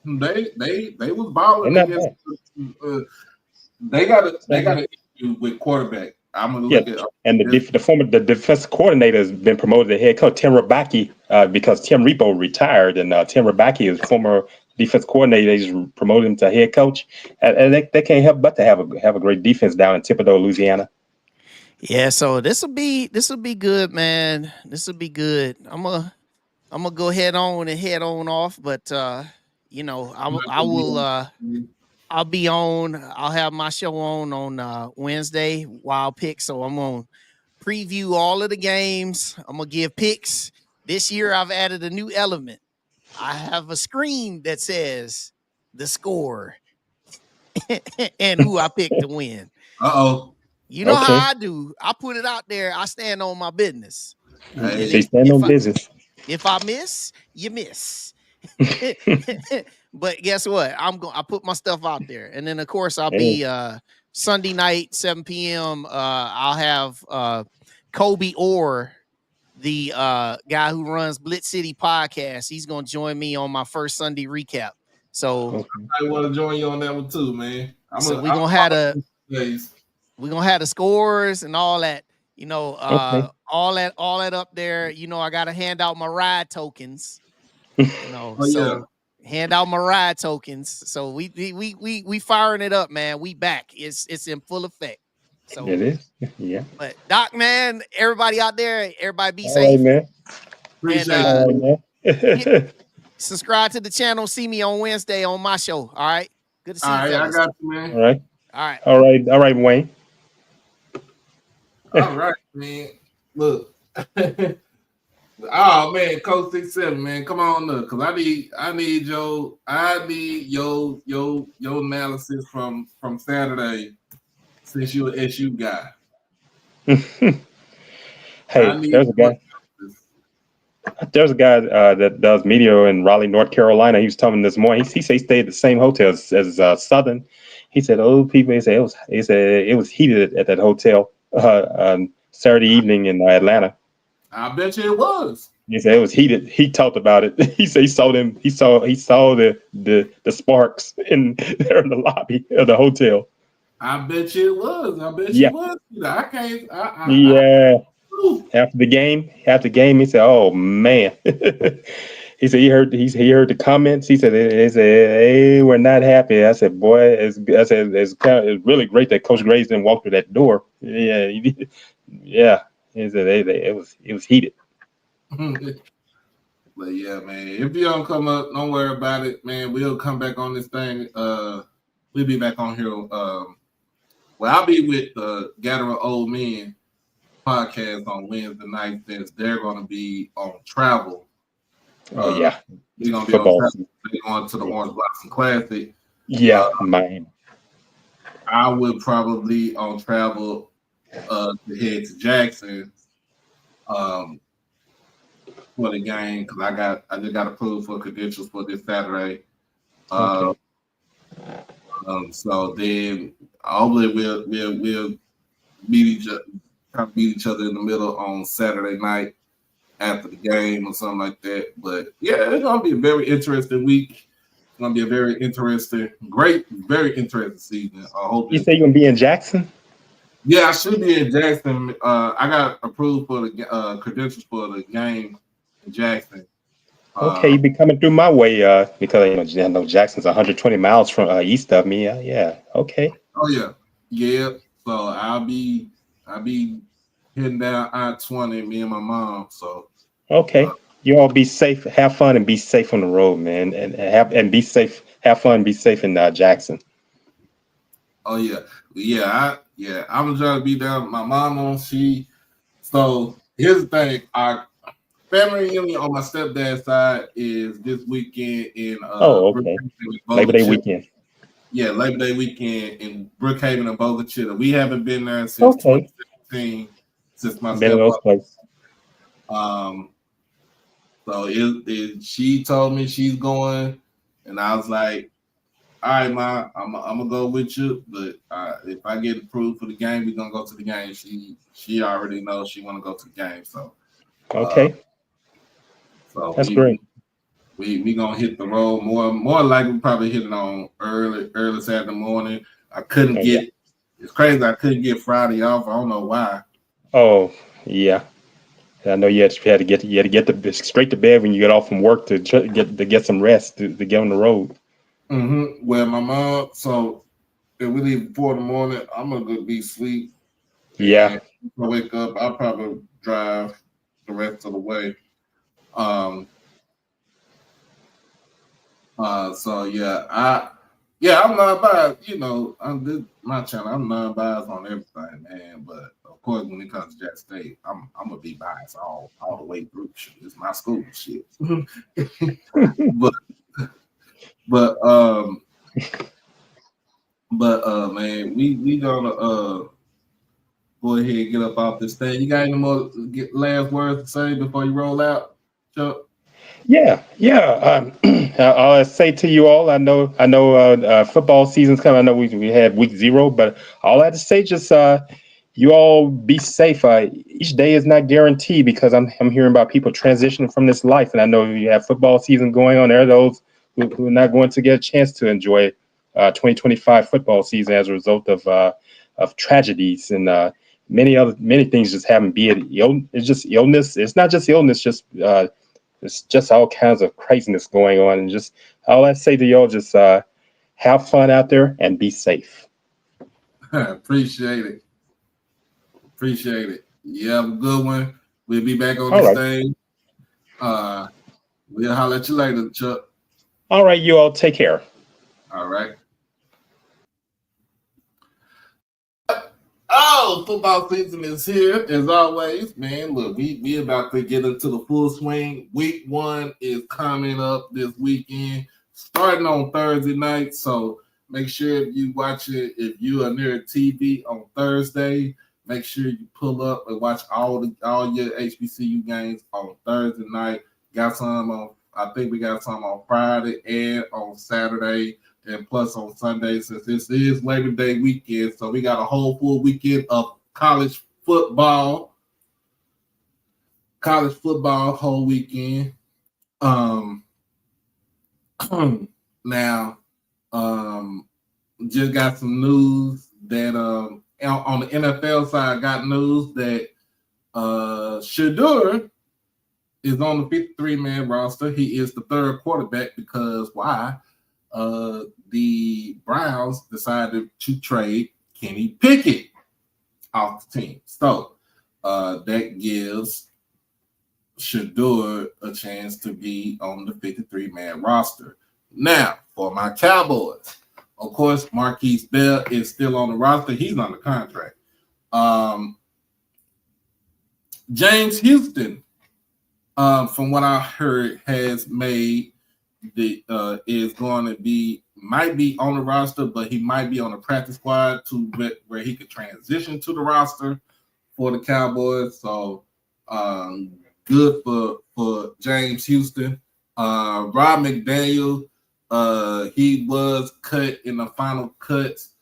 balling They're not against. They got an issue with quarterback. I'm gonna look at and the defensive coordinator has been promoted to head coach, Tim Rabacki, because Tim Repo retired, and Tim Rabacki is former defense coordinator. They just promoted him to head coach, and they can't help but to have a great defense down in Thibodaux, Louisiana. Yeah, so this will be good, man. This will be good. I'm gonna go head on off, but I will. I'll be on. I'll have my show on Wednesday, Wild Picks. So I'm gonna preview all of the games. I'm gonna give picks. This year I've added a new element. I have a screen that says the score and who I picked to win. You know how I do. I put it out there. I stand on my business. They stand on business. If I miss, you miss. But guess what? I put my stuff out there, and then of course I'll be Sunday night 7 p.m. I'll have Kobe Orr, the guy who runs Blitz City podcast. He's gonna join me on my first Sunday recap. So I want to join you on that one too, man. We're gonna have the scores and all that. All that up there. I got to hand out my ride tokens. Hand out my ride tokens. So we firing it up, man. We back. It's in full effect. So it is. Yeah. But Doc, man, everybody out there, everybody be all safe. right, man. And subscribe to the channel. See me on Wednesday on my show. All right. Good to see you, fellas. I got you, man. All right, Wayne. All right, man. Look. Oh man, Coach 67, man, come on up, cause I need your analysis from Saturday, since you're an SU guy. Hey, there's a guy that does media in Raleigh, North Carolina. He was telling me this morning. He said he stayed at the same hotel as Southern. He said old people. He said it was heated at that hotel Saturday evening in Atlanta. I bet you it was. He said it was heated. He talked about it. He said he saw them. He saw the sparks in there in the lobby of the hotel. I bet you it was. I bet you it was. I can't. After the game, he said, "Oh man." He said he heard the comments. He said they were not happy. I said, "Boy, it's really great that Coach Graves didn't walk through that door." Yeah, yeah. He said it was heated. But yeah, man, if you don't come up, don't worry about it, man. We'll come back on this thing. We'll be back on here Well, I'll be with the Gathering Old Men podcast on Wednesday night since they're going to be on travel. Oh yeah, We're going to be on football travel. season. They're going to the Orange Blossom Classic. Yeah, man. I would probably on travel to head to Jackson for the game because I just got approved for credentials for this Saturday. Okay. So then hopefully we'll meet each other in the middle on Saturday night after the game or something like that. But yeah, it's gonna be a very interesting week. It's gonna be a very interesting, very interesting season. I hope You say you're gonna be in Jackson? Yeah, I should be in Jackson. I got approved for the credentials for the game in Jackson. Okay, you be coming through my way, because I know Jackson's 120 miles from east of me. Yeah. Okay. Oh yeah. So I'll be heading down I-20, me and my mom. So Okay. You all be safe. Have fun and be safe on the road, man. And be safe. Have fun. Be safe in Jackson. oh yeah. I'm gonna try to be down. My mom so here's the thing. Our family reunion on my stepdad's side is this weekend in Oh, okay. Labor Day weekend. Yeah, Labor Day weekend in Brookhaven and Boca Chica. We haven't been there since Okay. 2017, since my Been in those stepfather. places. So she told me she's going, and I was like, all right, Ma, I'm gonna go with you. But if I get approved for the game, we're gonna go to the game. She already knows she wanna go to the game. So Okay. so That's great. we gonna hit the road more likely we probably hit it on early Saturday morning. I couldn't get it's crazy. I couldn't get Friday off. I don't know why. Oh, yeah. I know you had to get straight to bed when you get off from work to get some rest to get on the road. Well, my mom. So if we leave 4 in the morning, I'm gonna go be asleep. Yeah. And when I wake up, I'll probably drive the rest of the way. So I'm not biased. My channel. I'm not biased on everything, man. But of course, when it comes to Jack State, I'm gonna be biased all the way through. Shit. It's my school shit. but man, we gonna go ahead and get up off this thing. You got any more last words to say before you roll out, Chuck? Yeah. I'll say to you all, I know football season's coming. I know we had week 0, but all I have to say just you all be safe. Each day is not guaranteed because I'm hearing about people transitioning from this life, and I know you have football season going on. There are those who are not going to get a chance to enjoy 2025 football season as a result of tragedies and many things just happen. It's just illness. It's not just illness, it's just all kinds of craziness going on. And just all I say to y'all, just have fun out there and be safe. Appreciate it. You have a good one. We'll be back on this thing. We'll holler at you later, Chuck. All right, you all take care. All right. Oh, football season is here as always, man. Look, we about to get into the full swing. Week 1 is coming up this weekend, starting on Thursday night. So make sure if you watch it, if you are near a TV on Thursday, make sure you pull up and watch all your HBCU games on Thursday night. I think we got some on Friday and on Saturday. And plus on Sunday, since this is Labor Day weekend, so we got a whole full weekend of college football whole weekend. Now, just got some news that on the NFL side, got news that Shedeur is on the 53-man roster. He is the 3rd quarterback because why? The Browns decided to trade Kenny Pickett off the team. So that gives Shedeur a chance to be on the 53-man roster. Now, for my Cowboys, Of course, Marquise Bell is still on the roster. He's on the contract. James Houston, from what I heard, has made is going to might be on the roster, but he might be on the practice squad to where he could transition to the roster for the Cowboys. So good for James Houston. Rob McDaniel, he was cut in the final cuts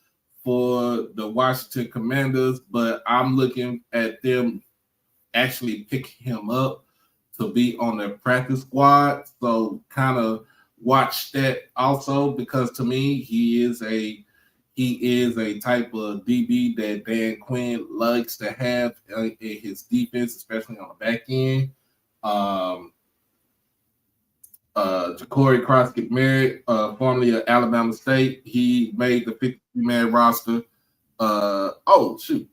for the Washington Commanders, but I'm looking at them actually picking him up to be on their practice squad. So kind of watch that also, because to me he is a type of DB that Dan Quinn likes to have in his defense, especially on the back end. Ja'Cory Crockett-Merritt, formerly of Alabama State, he made the 53-man roster. Oh shoot,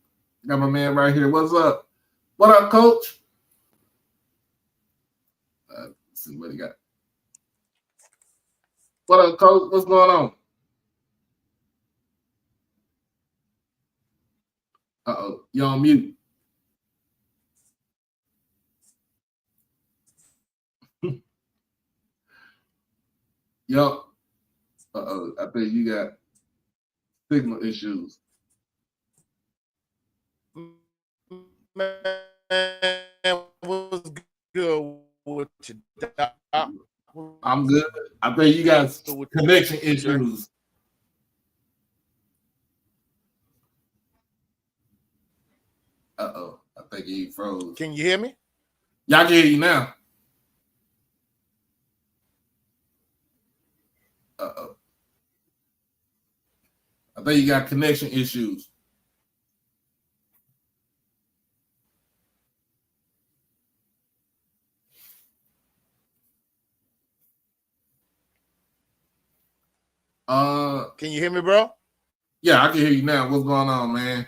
got my man right here. What's up? What up, Coach? Let's see what he got. What up, Coach? What's going on? Uh-oh, you on mute. Yup. Uh-oh, I think you got signal issues. Man, what's good with you? I'm good. I think you got connection issues. Uh-oh, I think he froze. Can you hear me? Y'all can hear you now. Uh-oh. I think you got connection issues. Can you hear me, bro? Yeah, I can hear you now. What's going on, man?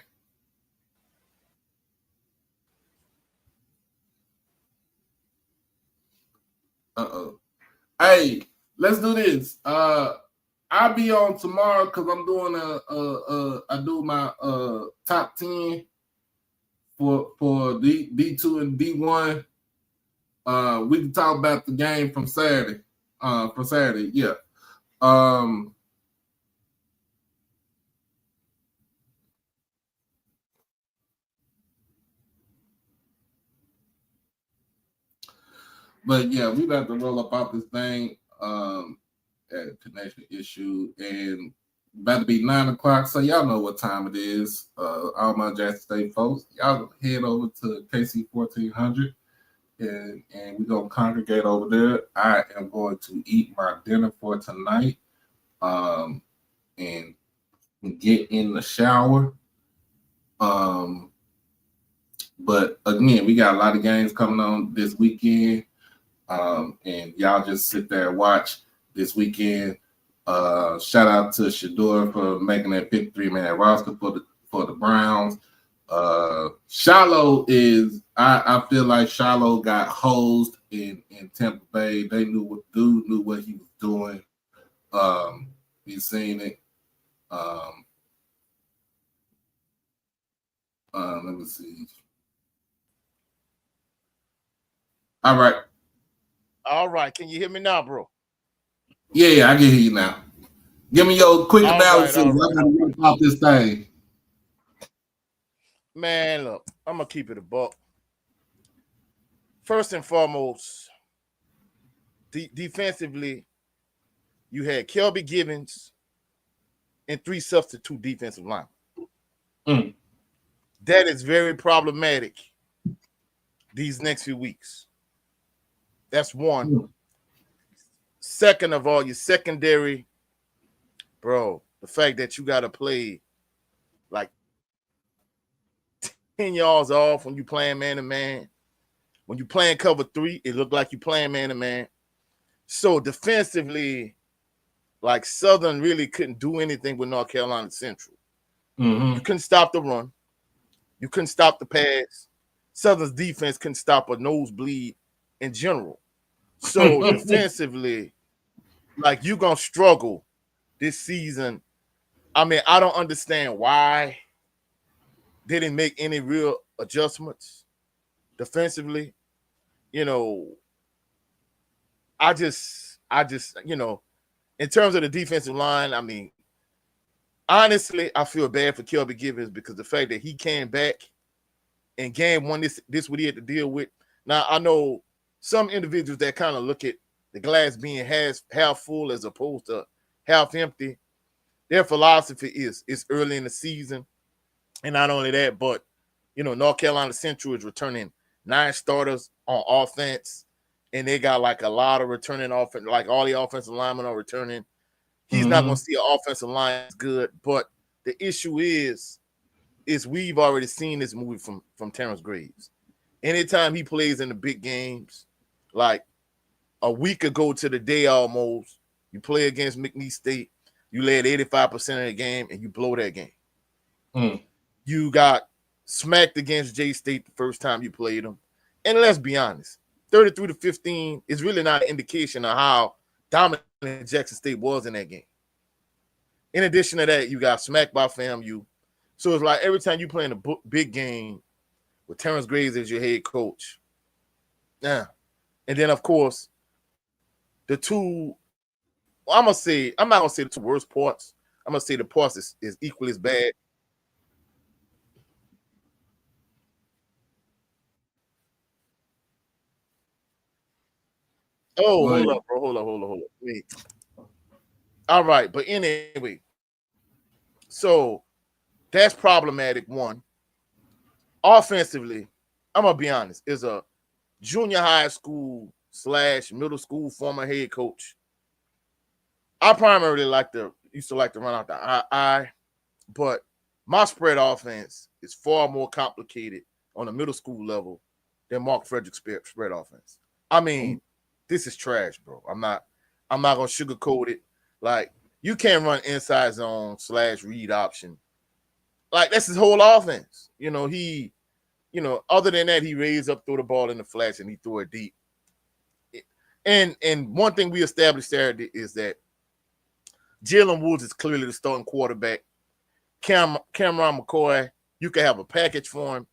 Uh-oh. Hey, let's do this. I'll be on tomorrow because I'm doing I do my top 10 for D2 and D1. We can talk about the game from Saturday. Yeah. But yeah, we about to roll up out this thing. At connection issue, and about to be 9 o'clock. So y'all know what time it is. All my Jackson State folks, y'all head over to KC 1400, and we're gonna congregate over there. I am going to eat my dinner for tonight, and get in the shower. But again, we got a lot of games coming on this weekend. And y'all just sit there and watch this weekend. Shout out to Shador for making that 53-man roster for the Browns. Shiloh is, I feel like Shiloh got hosed in Tampa Bay. They knew what he was doing. He's seen it. Let me see. All right. Can you hear me now, bro? Yeah, I can hear you now. Give me your quick analysis. I'm gonna rip off this thing. Man, look, I'm gonna keep it a buck. First and foremost, defensively, you had Kelby Givens and 3 substitute defensive linemen. That is very problematic these next few weeks. That's one. Second of all, your secondary, bro, the fact that you got to play like 10 yards off when you playing man-to-man. When you playing cover 3, it looked like you playing man-to-man. So defensively, like Southern really couldn't do anything with North Carolina Central. You couldn't stop the run. You couldn't stop the pass. Southern's defense couldn't stop a nosebleed in general. So defensively, like you're going to struggle this season I mean, I don't understand why they didn't make any real adjustments defensively. You know, I just, in terms of the defensive line, I mean, honestly, I feel bad for Kelby Givens because the fact that he came back in game one, this what he had to deal with. Now, I know some individuals that kind of look at the glass being half full as opposed to half empty. Their philosophy is it's early in the season. And not only that, but, North Carolina Central is returning 9 starters on offense. And they got like a lot of returning offense, like all the offensive linemen are returning. He's not going to see an offensive line as good. But the issue is we've already seen this movie from Terrence Graves. Anytime he plays in the big games, like a week ago to the day almost, you play against McNeese State, you led 85% of the game, and you blow that game. You got smacked against J-State the first time you played them. And let's be honest, 33-15 is really not an indication of how dominant Jackson State was in that game. In addition to that, you got smacked by FAMU. So it's like every time you play in a big game with Terrence Graves as your head coach. Yeah. And then, of course, the two, I'm not going to say the two worst parts. I'm going to say the parts is equally as bad. Oh, hold up, bro. Hold up. Wait. All right. But anyway, so that's problematic, one. Offensively, I'm going to be honest, is a junior high school / middle school former head coach. I primarily used to like to run out the I, but my spread offense is far more complicated on the middle school level than Mark Frederick's spread offense. I mean, this is trash, bro. I'm not gonna sugarcoat it. Like, you can't run inside zone / read option. Like, that's his whole offense. Other than that, he raised up, threw the ball in the flats, and he threw it deep. And one thing we established there is that Jalen Woods is clearly the starting quarterback. Cameron McCoy, you can have a package for him.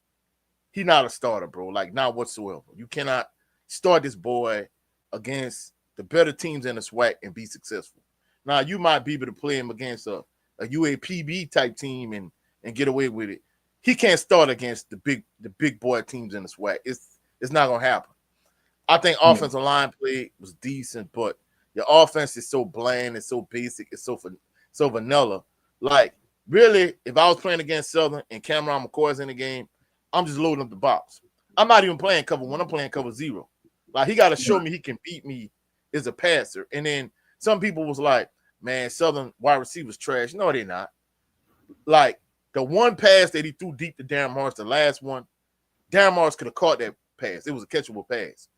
He's not a starter, bro. Like, not whatsoever. You cannot start this boy against the better teams in the SWAC and be successful. Now, you might be able to play him against a UAPB type team and get away with it. He can't start against the big boy teams in the SWAC. It's not gonna happen. I think offensive line play was decent, but your offense is so bland, it's so basic, it's so vanilla. Like, really, if I was playing against Southern and Cameron McCoy's in the game, I'm just loading up the box. I'm not even playing cover 1, I'm playing cover 0. Like, he got to show me he can beat me as a passer. And then some people was like, man, Southern wide receivers trash. No, they're not. Like, the one pass that he threw deep to Darren Morris, the last one, Darren Morris could have caught that pass. It was a catchable pass.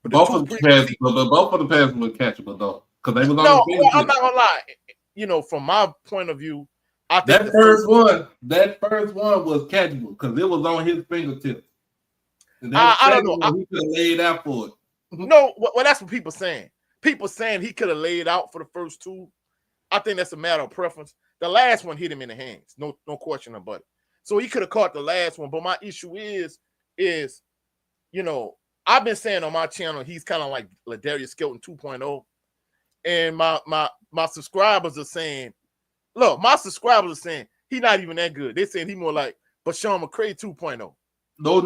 But both of the passes were catchable, though. Because they was on the field. I'm not going to lie. From my point of view, I think that first one was catchable because it was on his fingertips. I don't know. He could have laid out for it. No, well, that's what people saying. People saying he could have laid out for the first two. I think that's a matter of preference. The last one hit him in the hands. No question about it. So he could have caught the last one. But my issue is, I've been saying on my channel, he's kind of like Ladarius Skelton 2.0. And my subscribers are saying, he's not even that good. They're saying he's more like Bashawn McCray 2.0. No.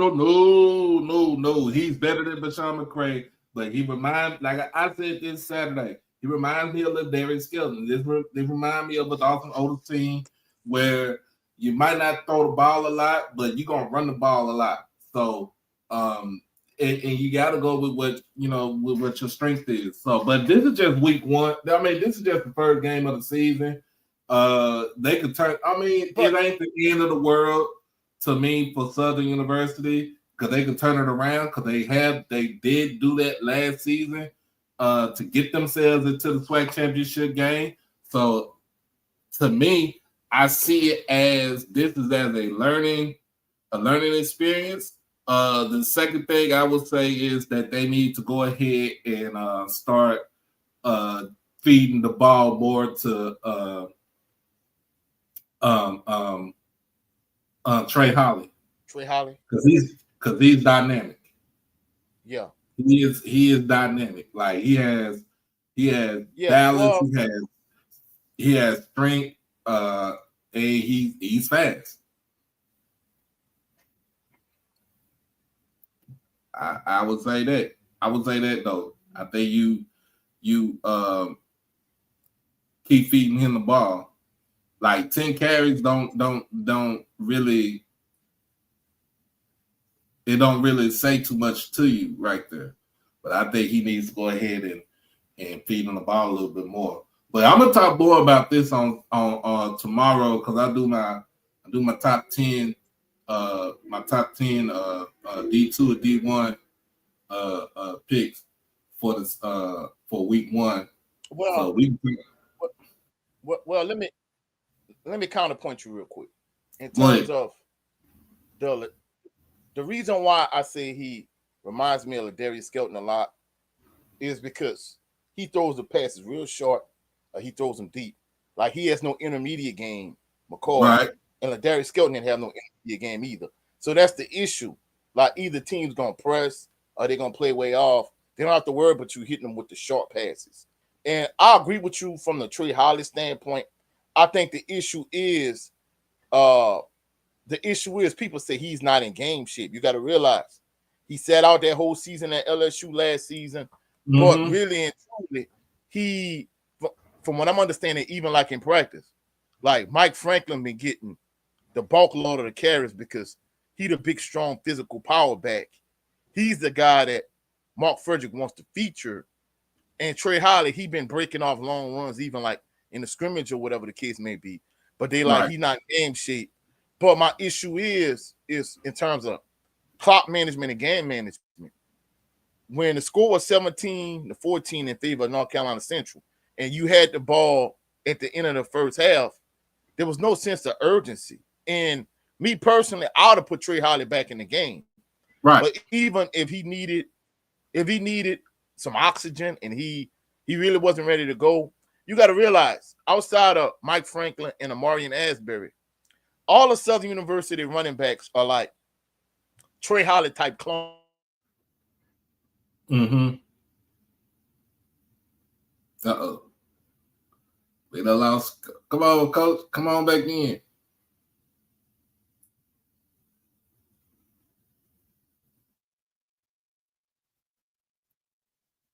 He's better than Bashawn McCray. But he reminds, like I said this Saturday, he reminds me of Ladarius Skelton. This reminds me of an awesome older team where you might not throw the ball a lot, but you're gonna run the ball a lot. So and you gotta go with what with what your strength is. So, but this is just week 1. I mean, this is just the first game of the season. They could turn. I mean, it ain't the end of the world to me for Southern University because they can turn it around because they did do that last season to get themselves into the SWAC championship game. So, to me, I see it as this is as a learning experience. The second thing I would say is that they need to go ahead and start feeding the ball more to Trey Holly. Trey Holly. Because he's dynamic. Yeah. He is dynamic. Like he has balance, well, he has strength, and he's fast. I would say that. I would say that though. I think you keep feeding him the ball. Like 10 carries don't really, it don't really say too much to you right there. But I think he needs to go ahead and feed him the ball a little bit more. But I'm gonna talk more about this on tomorrow because I do my top 10 D2 or D1 picks for this for week 1. Well, well, let me counterpoint you real quick in terms of the reason why I say he reminds me of Darius Skelton a lot is because he throws the passes real short, or he throws them deep. Like he has no intermediate game, McCall, right. And Darius Skelton didn't have no intermediate game either. So that's the issue. Like either team's gonna press or they're gonna play way off. They don't have to worry about you hitting them with the short passes. And I agree with you from the Trey Holly standpoint. I think the issue is people say he's not in game shape. You got to realize he sat out that whole season at LSU last season, but really and truly, he, from what I'm understanding, even like in practice, like Mike Franklin been getting the bulk load of the carries because he the big, strong, physical power back. He's the guy that Mark Frederick wants to feature. And Trey Holly, he been breaking off long runs, even like in the scrimmage or whatever the case may be. But they like he not in game shape. But my issue is in terms of clock management and game management. When the score was 17-14 in favor of North Carolina Central, and you had the ball at the end of the first half, there was no sense of urgency. And me personally, I would have put Trey Holly back in the game. Right. But even if he needed some oxygen and he really wasn't ready to go, you got to realize outside of Mike Franklin and Amarian Asbury, all the Southern University running backs are like Trey Holly type clone. Uh-oh. We done lost. Come on, coach. Come on back in.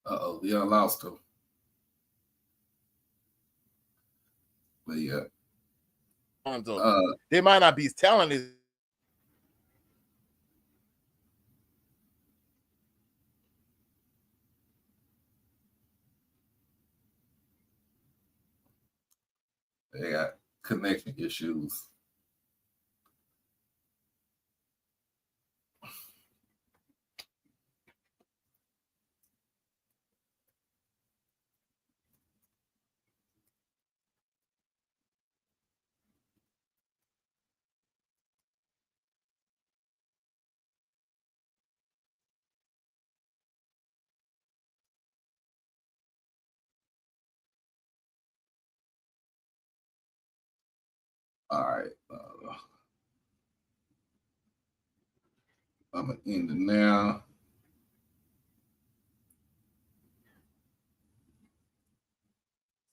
Uh-oh. We done lost him. But yeah. They might not be as talented. They got connection issues. All right. I'm going to end it now.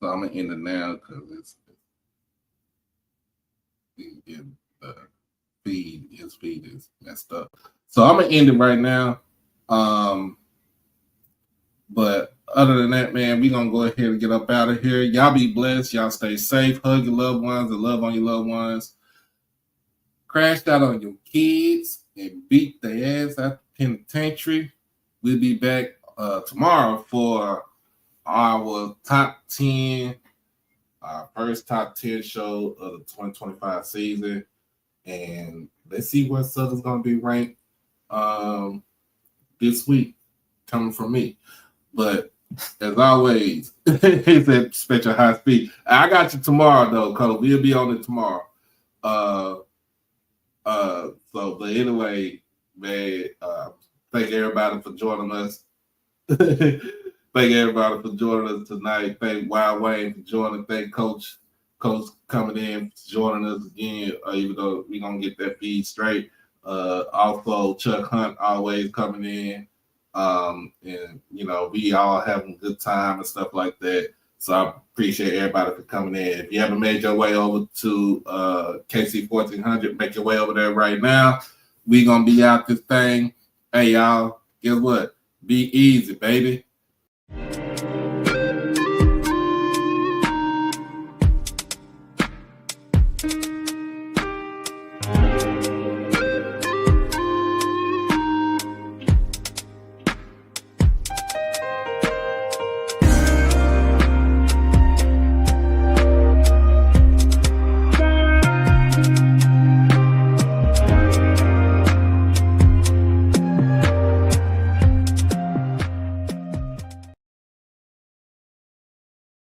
So I'm going to end it now because the feed is messed up. So I'm going to end it right now. But other than that, man, we're going to go ahead and get up out of here. Y'all be blessed. Y'all stay safe. Hug your loved ones and love on your loved ones. Crashed out on your kids and beat their ass at the penitentiary. We'll be back tomorrow for our top 10, our first top 10 show of the 2025 season. And let's see what Southern's going to be ranked this week coming from me. But as always, he said, special high speed. I got you tomorrow, though, because we'll be on it tomorrow. But anyway, man, thank everybody for joining us. Thank everybody for joining us tonight. Thank Wild Wayne for joining. Thank Coach Coach coming in, joining us again, even though we're going to get that feed straight. Also, Chuck Hunt always coming in. And, you know, we all having a good time and stuff like that. So I appreciate everybody for coming in. If you haven't made your way over to KC 1400, make your way over there right now. We going to be out this thing. Hey, y'all, guess what? Be easy, baby.